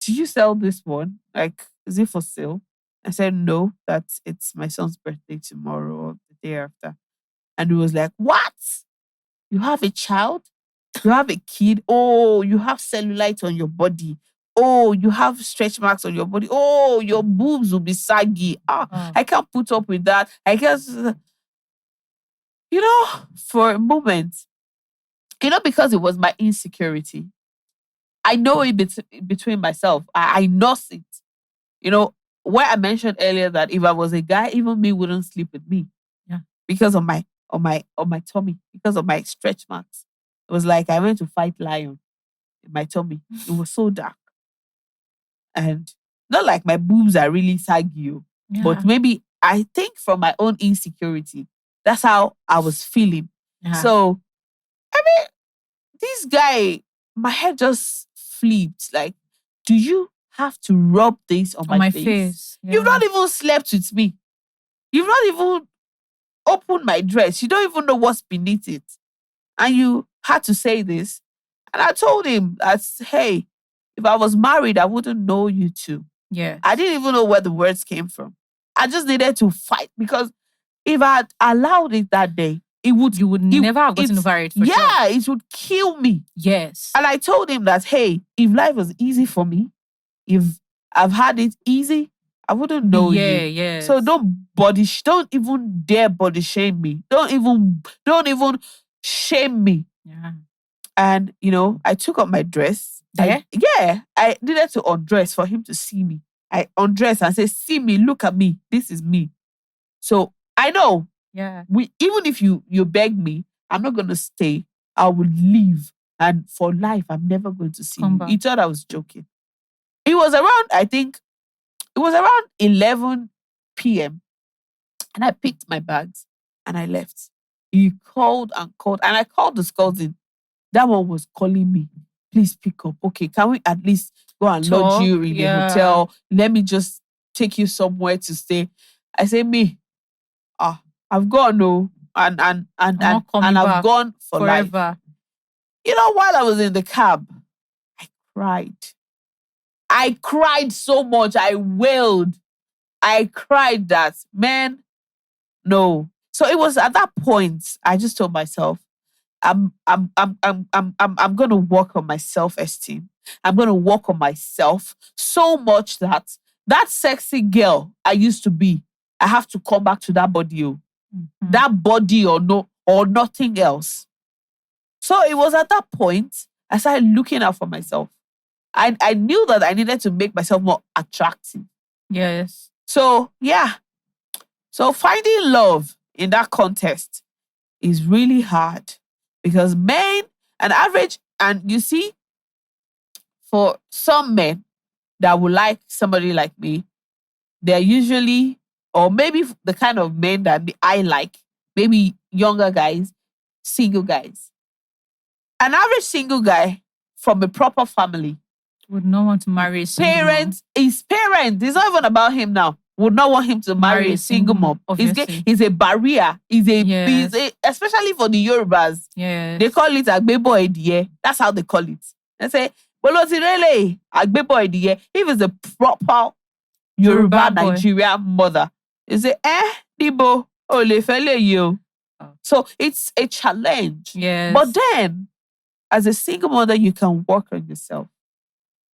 do you sell this one? Like, is it for sale? I said, no, that it's my son's birthday tomorrow or the day after. And it was like, what? You have a child? You have a kid? Oh, you have cellulite on your body. Oh, you have stretch marks on your body. Oh, your boobs will be saggy. I can't put up with that. I guess, for a moment, because it was my insecurity. I know it between myself. I know it. Where I mentioned earlier that if I was a guy, even me wouldn't sleep with me. Yeah. Because of my tummy, because of my stretch marks. It was like I went to fight lion in my tummy. It was so dark. And not like my boobs are really saggy, but maybe I think from my own insecurity, that's how I was feeling. Yeah. So, I mean, this guy, my head just flipped. Like, do you have to rub this on my face? Yeah. You've not even slept with me. You've not even opened my dress. You don't even know what's beneath it. And you had to say this. And I told him that, hey, if I was married, I wouldn't know you too. Yeah. I didn't even know where the words came from. I just needed to fight, because if I had allowed it that day, you would never have gotten over it. For sure. It would kill me. Yes. And I told him that, hey, if life was easy for me, if I've had it easy, I wouldn't know you. Yeah. So don't even dare body shame me. Don't even shame me. Yeah. And I took up my dress. I needed to undress for him to see me. I undressed and said, see me, look at me. This is me. So I know. Yeah. Even if you beg me, I'm not gonna stay. I will leave. And for life, I'm never going to see you. He thought I was joking. It was around 11 p.m. And I picked my bags and I left. He called and I called the cousin. That one was calling me. Please pick up. Okay, can we at least go and lodge you in a hotel? Let me just take you somewhere to stay. I say, I've gone, no. and I'm not coming I've back gone for life. forever. You know, while I was in the cab, I cried. I cried so much. I wailed. I cried that, man, no. So it was at that point I just told myself, I'm gonna work on my self-esteem. I'm gonna work on myself so much that that sexy girl I used to be, I have to come back to that body. That body or no or nothing else. So it was at that point I started looking out for myself. I knew that I needed to make myself more attractive. Yes. So yeah. So finding love in that context is really hard because men, an average, and you see, for some men that would like somebody like me, they're usually, or maybe the kind of men that I like, maybe younger guys, single guys. An average single guy from a proper family would not want to marry a single parents, his parents, it's not even about him now, would not want him to marry a single mom. It's a barrier. It's a, especially for the Yorubas. Yes. They call it Agbebo Ediye. That's how they call it. They say, Bolotirele, Agbebo Ediye. If it's a proper Yoruba Nigerian mother, they say, Dibo, ole fele yo. So it's a challenge. Yes. But then, as a single mother, you can work on yourself.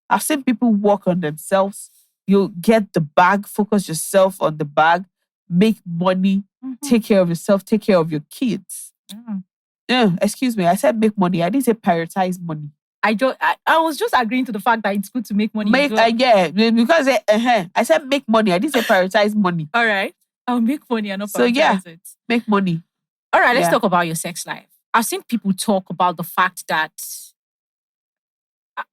I've seen people work on themselves. You get the bag, focus yourself on the bag, make money, take care of yourself, take care of your kids. Yeah, excuse me, I said make money. I didn't say prioritize money. I was just agreeing to the fact that it's good to make money. Yeah, because I said make money. I didn't say prioritize money. All right, I'll make money and not prioritize it. Make money. All right, let's talk about your sex life. I've seen people talk about the fact that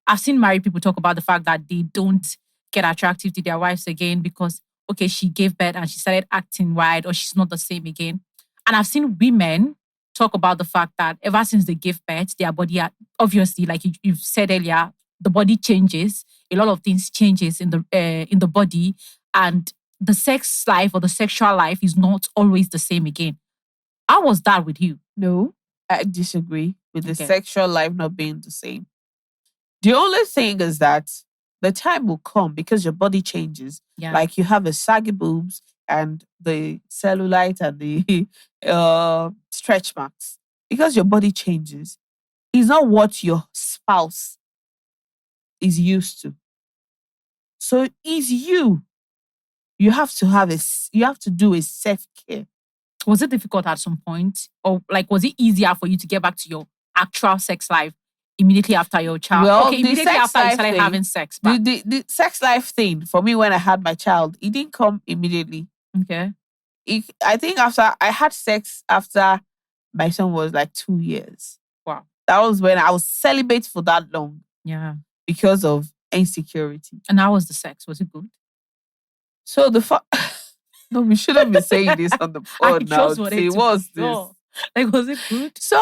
I've seen married people talk about the fact that they don't get attractive to their wives again because, okay, she gave birth and she started acting wild or she's not the same again. And I've seen women talk about the fact that ever since they gave birth, their body, obviously, like you've said earlier, the body changes. A lot of things changes in the body, and the sex life or the sexual life is not always the same again. How was that with you? No, I disagree with the sexual life not being the same. The only thing is that the time will come because your body changes. Yeah. Like you have a saggy boobs and the cellulite and the stretch marks. Because your body changes, it's not what your spouse is used to. So it's you. You have to do a self-care. Was it difficult at some point? Or like, was it easier for you to get back to your actual sex life immediately after your child? Well, immediately after you started having sex. The sex life thing, for me, when I had my child, it didn't come immediately. Okay. I think after I had sex after my son was like 2 years. Wow. That was when I was celibate for that long. Yeah. Because of insecurity. And how was the sex? Was it good? So no, we shouldn't be saying this on the pod now. Say, what's this? Like, was it good? So,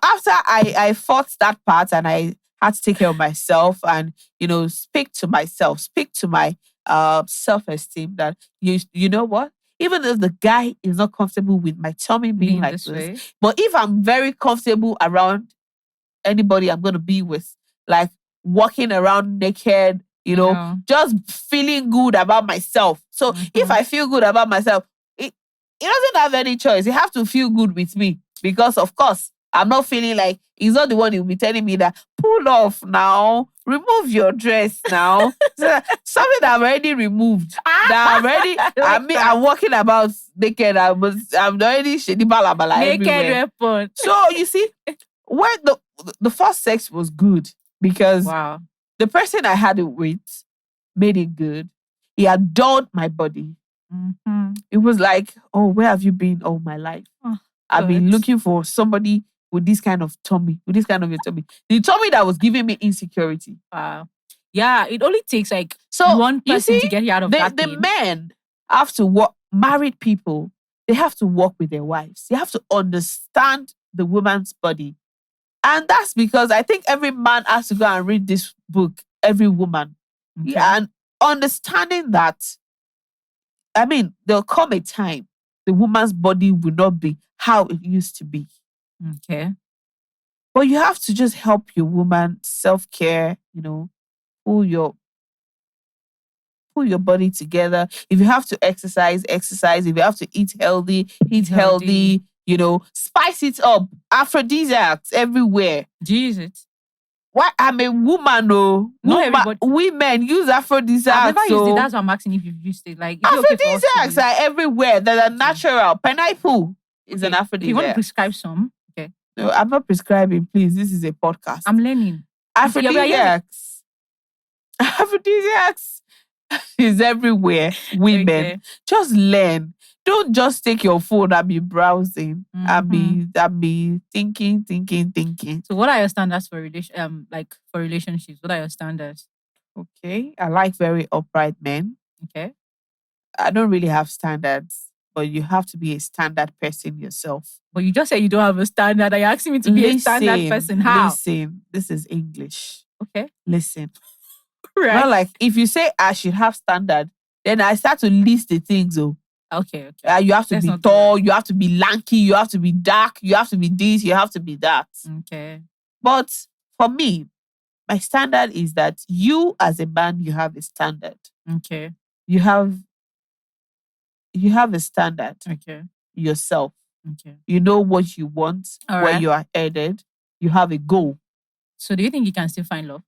after I fought that part and I had to take care of myself and, speak to myself, speak to my self-esteem that, you know what? Even if the guy is not comfortable with my tummy being like this, but if I'm very comfortable around anybody I'm going to be with, like walking around naked, just feeling good about myself. So if I feel good about myself, it doesn't have any choice. It has to feel good with me because, of course, I'm not feeling like he's not the one who will be telling me that pull off now, remove your dress now. Something that I've already removed. I'm walking about naked. I'm already shady balabala naked weapon. So you see, when the first sex was good because the person I had it with made it good. He adored my body. Mm-hmm. It was like, oh, where have you been all my life? I've been looking for somebody with this kind of tummy, with this kind of a tummy. The tummy that was giving me insecurity. Wow. Yeah, it only takes like one person to get you out of that. The men have to work, married people, they have to work with their wives. They have to understand the woman's body. And that's because I think every man has to go and read this book, every woman. Okay. And understanding that, there'll come a time the woman's body will not be how it used to be. Okay. But you have to just help your woman self-care, pull your body together. If you have to exercise. If you have to eat healthy, eat healthy. Spice it up. Aphrodisiacs everywhere. Jesus. Why? I'm a woman, no. Women use aphrodisiacs. I've never used it. That's why I'm asking if you've used it. Like, aphrodisiacs are everywhere. They're natural. Pineapple is an aphrodisiac. If you want to prescribe some, okay. No, I'm not prescribing, please. This is a podcast. I'm learning. Aphrodisiacs. Aphrodisiacs is everywhere. Women. Just learn. Don't just take your phone and be browsing and be thinking. So what are your standards for relationships? What are your standards? Okay. I like very upright men. Okay. I don't really have standards, but you have to be a standard person yourself. But you just said you don't have a standard. Are you asking me to be a standard person? How? Listen, this is English. Okay. Listen. Right. Not like if you say I should have standard, then I start to list the things. Okay. You have to be tall, you have to be lanky, you have to be dark, you have to be this, you have to be that. Okay. But for me, my standard is that you as a man, you have a standard. Okay. You have a standard. Okay. Yourself. Okay. You know what you want, where you are headed. You have a goal. So do you think you can still find love?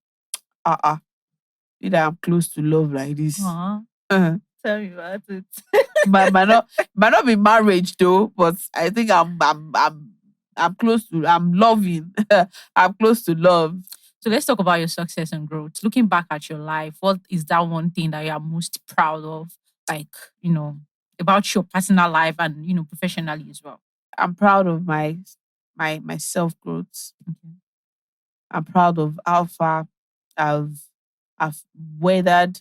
Either I'm close to love like this. Tell me about it. might not be marriage though, but I think I'm close to. I'm loving. I'm close to love. So let's talk about your success and growth. Looking back at your life, what is that one thing that you are most proud of? Like, about your personal life and professionally as well. I'm proud of my self growth. Okay. I'm proud of how far I've weathered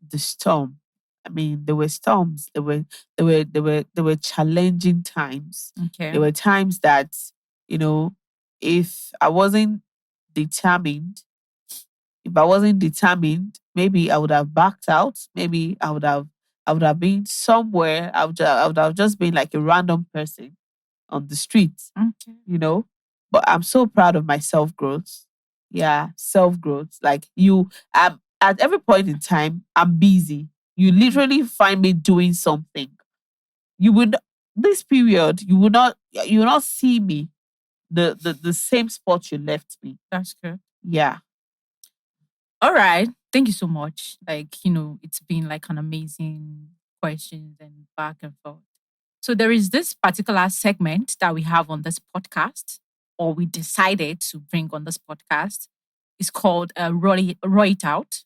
the storm. I mean, there were storms. There were challenging times. Okay. There were times that, if I wasn't determined, maybe I would have backed out. Maybe I would have been somewhere. I would have just been like a random person on the street. Okay. But I'm so proud of my self-growth. Yeah, self-growth. Like at every point in time, I'm busy. You literally find me doing something. This period, you will not see me the same spot you left me. That's good. Yeah. All right. Thank you so much. It's been like an amazing questions and back and forth. So there is this particular segment that we have on this podcast, or we decided to bring on this podcast. It's called Roll It Out.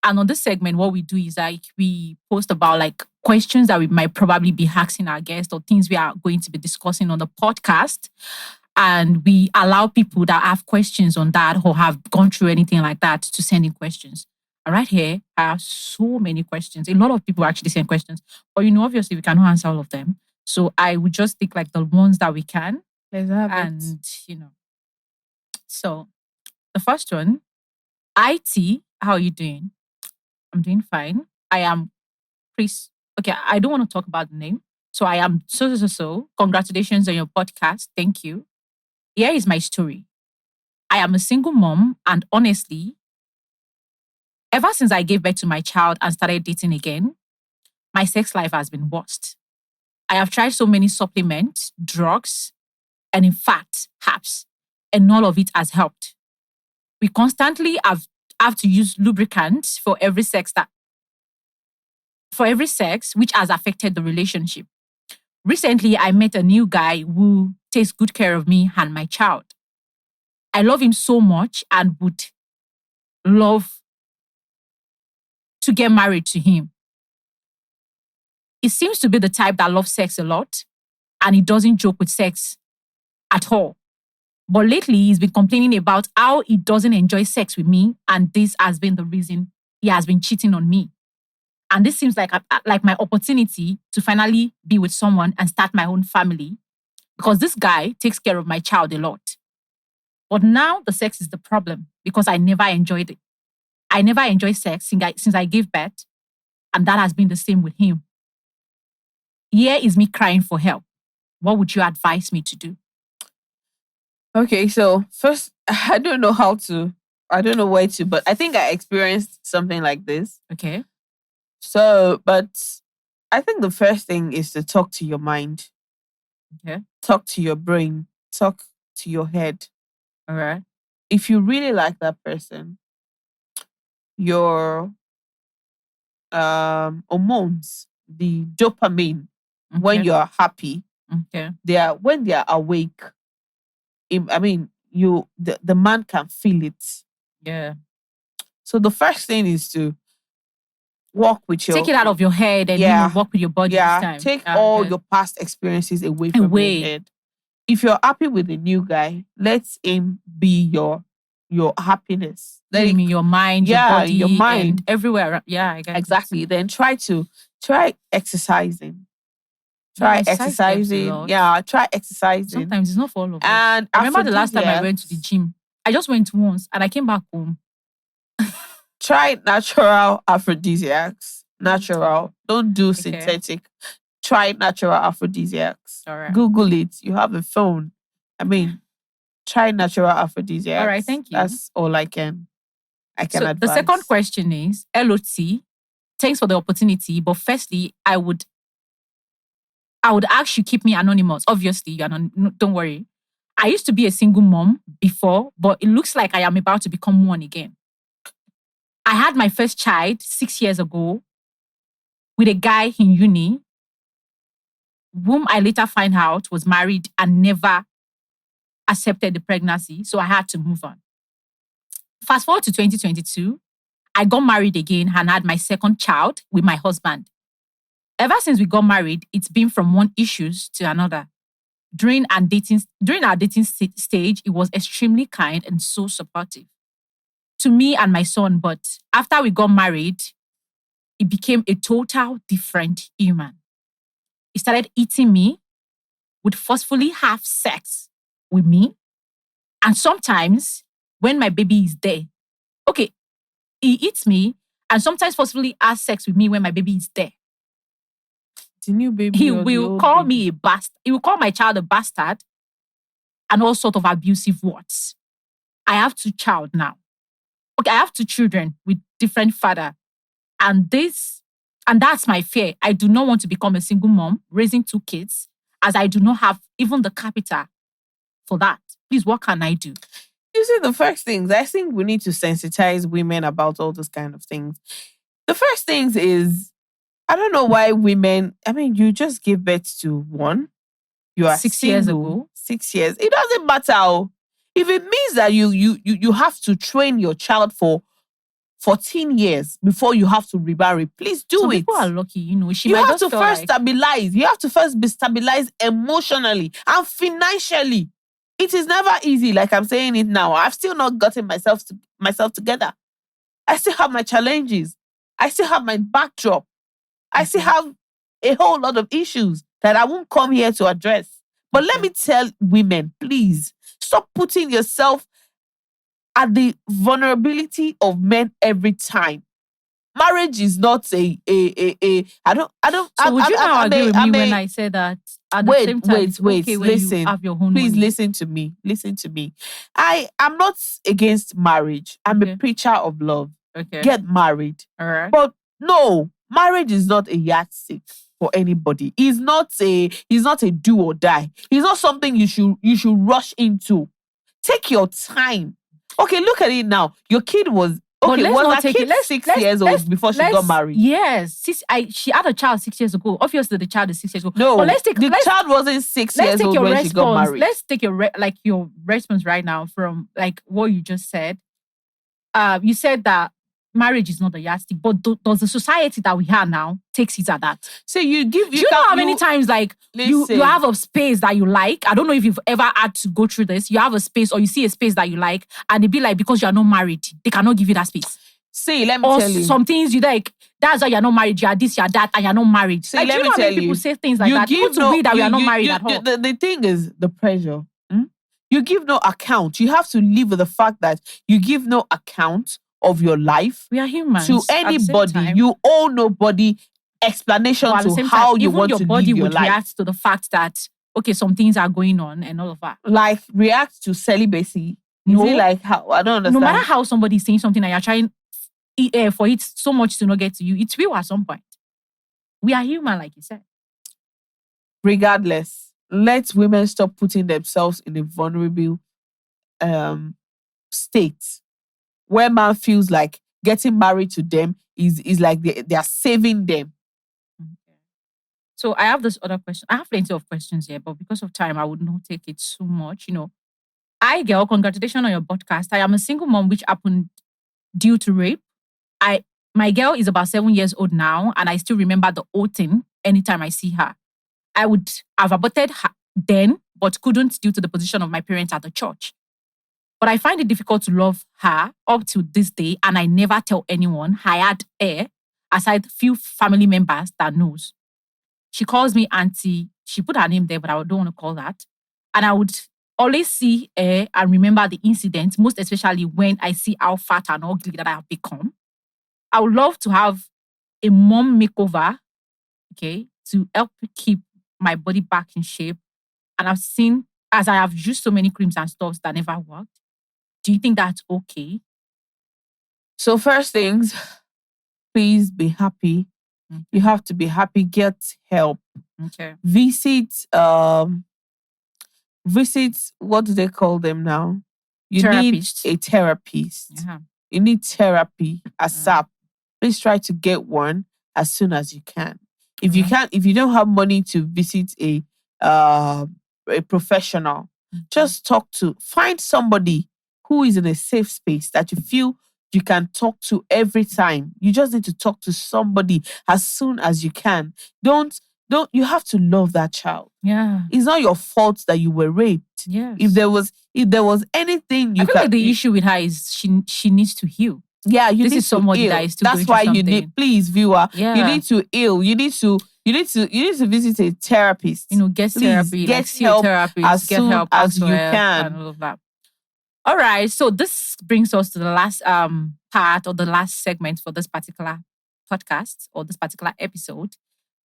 And on this segment, what we do is we post about questions that we might probably be asking our guests or things we are going to be discussing on the podcast. And we allow people that have questions on that or have gone through anything like that to send in questions. And right here, I have so many questions. A lot of people actually send questions. But obviously we cannot answer all of them. So I would just pick the ones that we can. Let's have it. So the first one, IT, how are you doing? I'm doing fine. I am Chris. Okay, I don't want to talk about the name. So I am so. Congratulations on your podcast. Thank you. Here is my story. I am a single mom, and honestly, ever since I gave birth to my child and started dating again, my sex life has been worst. I have tried so many supplements, drugs, and in fact, herbs, and none of it has helped. We constantly have to use lubricants for every sex, which has affected the relationship. Recently, I met a new guy who takes good care of me and my child. I love him so much and would love to get married to him. He seems to be the type that loves sex a lot, and he doesn't joke with sex at all. But lately, he's been complaining about how he doesn't enjoy sex with me, and this has been the reason he has been cheating on me. And this seems like my opportunity to finally be with someone and start my own family, because this guy takes care of my child a lot. But now the sex is the problem because I never enjoyed it. I never enjoyed sex since I gave birth, and that has been the same with him. here is me crying for help. What would you advise me to do? Okay, so first, I don't know where to, but I think I experienced something like this. Okay. So, but I think the first thing is to talk to your mind. Okay. Talk to your brain. Talk to your head. All right. If you really like that person, your hormones, the dopamine, when you are happy, when they are awake, the man can feel it. Yeah. So the first thing is to walk with your... Take it out of your head and walk with your body this time. Take all your past experiences away from your head. If you're happy with a new guy, let him be your happiness. Let him in your mind, your body, your mind, and everywhere. Yeah, I get exactly. Then try exercising. Try exercising. Yeah, try exercising. Sometimes it's not for all of us. And I remember the last time I went to the gym. I just went once and I came back home. Try natural aphrodisiacs. Natural. Don't do synthetic. Try natural aphrodisiacs. All right. Google it. You have a phone. Try natural aphrodisiacs. All right, thank you. That's all I can advise. The second question is, LOT, thanks for the opportunity. But firstly, I would ask you keep me anonymous. Obviously, don't worry. I used to be a single mom before, but it looks like I am about to become one again. I had my first child 6 years ago with a guy in uni, whom I later find out was married and never accepted the pregnancy. So I had to move on. Fast forward to 2022, I got married again and had my second child with my husband. Ever since we got married, it's been from one issues to another. During our dating stage, it was extremely kind and so supportive to me and my son. But after we got married, it became a total different human. He started eating me, would forcefully have sex with me. And sometimes when my baby is there, he eats me and sometimes forcefully has sex with me when my baby is there. The new baby. He will call me a bastard. He will call my child a bastard and all sort of abusive words. I have 2 children now. I have 2 children with different father. And that's my fear. I do not want to become a single mom raising 2 kids, as I do not have even the capital for that. Please, what can I do? You see, the first things, I think we need to sensitize women about all those kind of things. The first things is, I don't know why women, you just gave birth to one. You are 6 single, years ago. 6 years. It doesn't matter. If it means that you have to train your child for 14 years before you have to remarry, please do Some it. People are lucky, you have to first stabilize. You have to first be stabilized emotionally and financially. It is never easy, like I'm saying it now. I've still not gotten myself together. I still have my challenges. I still have my backdrop. I still have a whole lot of issues that I won't come here to address. But let me tell women, please, stop putting yourself at the vulnerability of men every time. Marriage is not I don't. So would you now agree with me when I say that at the same time? Wait. Listen, you have your own please money. listen to me. Listen to me. I am not against marriage. I'm a preacher of love. Okay. Get married. All right. But no, marriage is not a yardstick for anybody. It's not a do or die. It's not something you should rush into. Take your time. Okay, look at it now. Your kid was was her kid 6 years old before she got married? Yes. She had a child 6 years ago. Obviously, the child is 6 years old. No, the child wasn't 6 years old when she got married. Let's take your response right now from what you just said. You said that marriage is not a yardstick, but does the society that we have now takes it at that? So do you know how many times you have a space that you like? I don't know if you've ever had to go through this. You have a space or you see a space that you like, and it be like, because you're not married, they cannot give you that space. See, let me tell you. Or some things you like, that's why you're not married, you're this, you're that, and you're not married. See, let me tell you. People say things like that. People to me that we are not married at all. The thing is the pressure. You give no account. You have to live with the fact that you give no account of your life. We are humans. To anybody. You owe nobody explanation But at the to same how time, you even want your to body live your would life. react to the fact that, okay, some things are going on and all of that. Like react to celibacy. No. Is it like how? I don't understand. No matter how somebody is saying something and you're trying for it so much to not get to you, it will at some point. We are human, like you said. Regardless, let women stop putting themselves in a vulnerable state where man feels like getting married to them is like they are saving them. So I have this other question. I have plenty of questions here, but because of time, I would not take it so much. Girl, congratulations on your podcast. I am a single mom which happened due to rape. My girl is about 7 years old now, and I still remember the whole thing anytime I see her. I would have aborted her then, but couldn't due to the position of my parents at the church. But I find it difficult to love her up to this day, and I never tell anyone I had her, aside few family members that knows. She calls me auntie. She put her name there, but I don't want to call that. And I would always see her and remember the incident, most especially when I see how fat and ugly that I have become. I would love to have a mom makeover, okay, to help keep my body back in shape. And I've seen, as I have used so many creams and stuffs that never worked. Do you think that's okay? So first things, please be happy. Mm-hmm. You have to be happy. Get help. Okay. Visit. What do they call them now? You Therapist. need a therapist. Yeah. You need therapy ASAP. Please try to get one as soon as you can. If you can't, if you don't have money to visit a professional, just find somebody who is in a safe space that you feel you can talk to every time. You just need to talk to somebody as soon as you can. You have to love that child. Yeah. It's not your fault that you were raped. Yes. If there was anything I feel like the issue with her is she needs to heal. Yeah, this is somebody that is still That's going through why something. you need, please, viewer, Yeah. you need to heal. You need to visit a therapist. Get please, therapy, get help therapist, as soon as you can. And all of that. All right, so this brings us to the last part or the last segment for this particular podcast or this particular episode.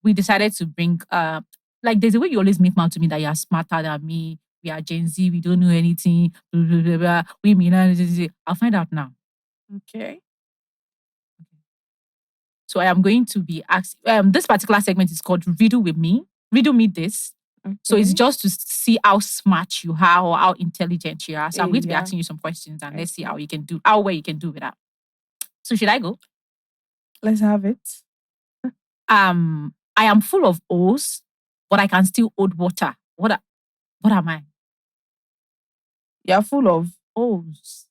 We decided to bring there's a way you always make mouth to me that you are smarter than me. We are Gen Z. We don't know anything. Blah, blah, blah, blah. We mean, I'll find out now. Okay. So I am going to be asked. This particular segment is called Riddle with Me. Riddle me this. Okay. So it's just to see how smart you are or how intelligent you are. So I'm going to be asking you some questions and let's see how well you can do with that. So should I go? Let's have it. I am full of O's, but I can still hold water. What am I? You're full of O's,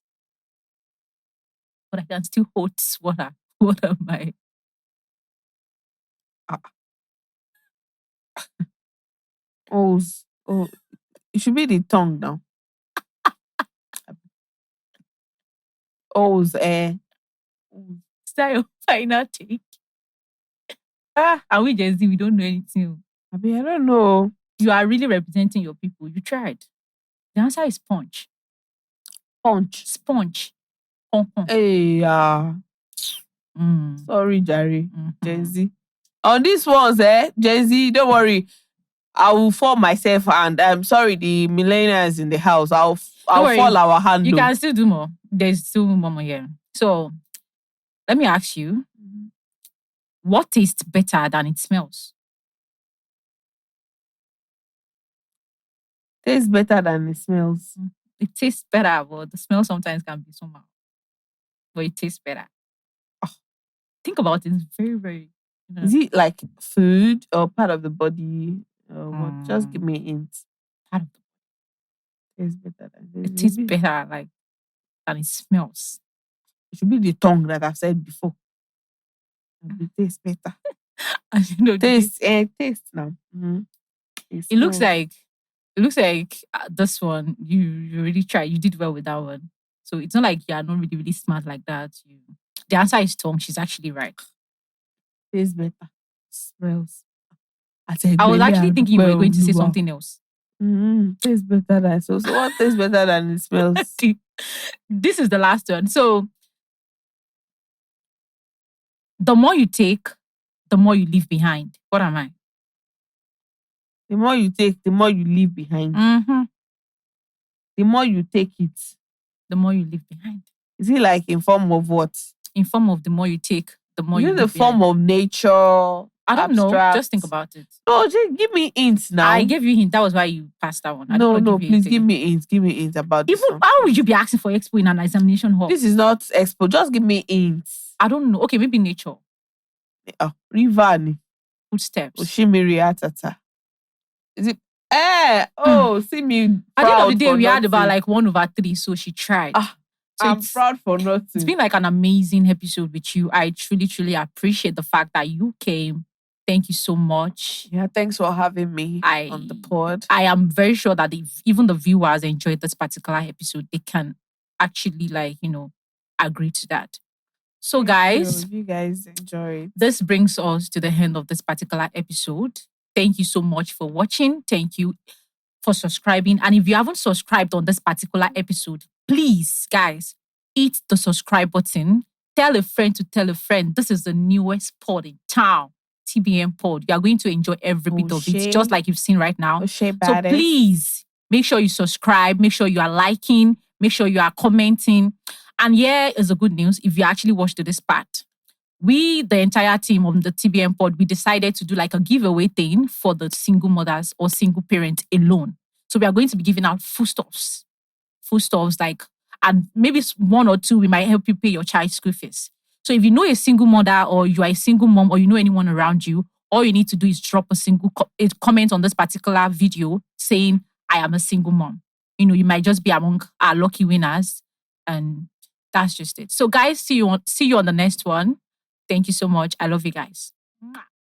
but I can still hold water. What am I? O's. Oh, it should be the tongue now. O's. Is that your final take? Are we Gen Z? We don't know anything. I don't know. You are really representing your people. You tried. The answer is sponge. Sponge. Hey, sorry, Jerry. Gen Z. On these ones, Gen Z, don't worry. I will fall myself, and I'm sorry, the millennials in the house. I'll fall our hand. You can still do more. There's still more here. So, let me ask you, what tastes better than it smells? Tastes better than it smells. It tastes better, but the smell sometimes can be somehow. But it tastes better. Think about it. It's very, very... Is it like food or part of the body? What? Just give me a hint. Part of the body. Tastes better than it tastes better than it smells. It should be the tongue that I've said before. It tastes better. Taste now. Mm-hmm. It looks like this one, you really tried. You did well with that one. So it's not like you are not really, really smart like that. The answer is tongue. She's actually right. Tastes better. Smells. I was actually thinking you were going to say something else. Tastes better than so what tastes better than it smells? This is the last one. So the more you take, the more you leave behind. What am I? The more you take, the more you leave behind. Mm-hmm. The more you take it, the more you leave behind. Is it like in form of what? In form of the more you take, the more Is you it leave the form behind. of nature? I don't know. Abstract? Just think about it. No, just give me hints now. I gave you a hint. That was why you passed that one. I No, didn't no, give you please a give hint. me hints. Give me hints about this Even one. how would you be asking for expo in an examination hall? This is not expo. Just give me hints. I don't know. Okay, maybe nature. River ni. Footsteps. Oshimiri Atata. Is it? See me. At the end of the day, for we had about nothing. like 1/3, so she tried. So I'm proud for nothing. It's been like an amazing episode with you. I truly, truly appreciate the fact that you came. Thank you so much. Yeah, thanks for having me on the pod. I am very sure that if even the viewers enjoyed this particular episode, they can actually agree to that. So guys, you guys enjoy it. This brings us to the end of this particular episode. Thank you so much for watching. Thank you for subscribing. And if you haven't subscribed on this particular episode, please, guys, hit the subscribe button. Tell a friend to tell a friend. This is the newest pod in town, TBM Pod. You are going to enjoy every bit of it, just like you've seen right now. So please, make sure you subscribe. Make sure you are liking. Make sure you are commenting. And here is the good news. If you actually watched this part, we, the entire team of the TBM Pod, we decided to do like a giveaway thing for the single mothers or single parents alone. So we are going to be giving out foodstuffs and maybe one or two, we might help you pay your child's school fees. So if you know a single mother or you are a single mom or you know anyone around you, all you need to do is drop a comment on this particular video saying, I am a single mom. You might just be among our lucky winners. And that's just it. So guys, see you on the next one. Thank you so much. I love you guys.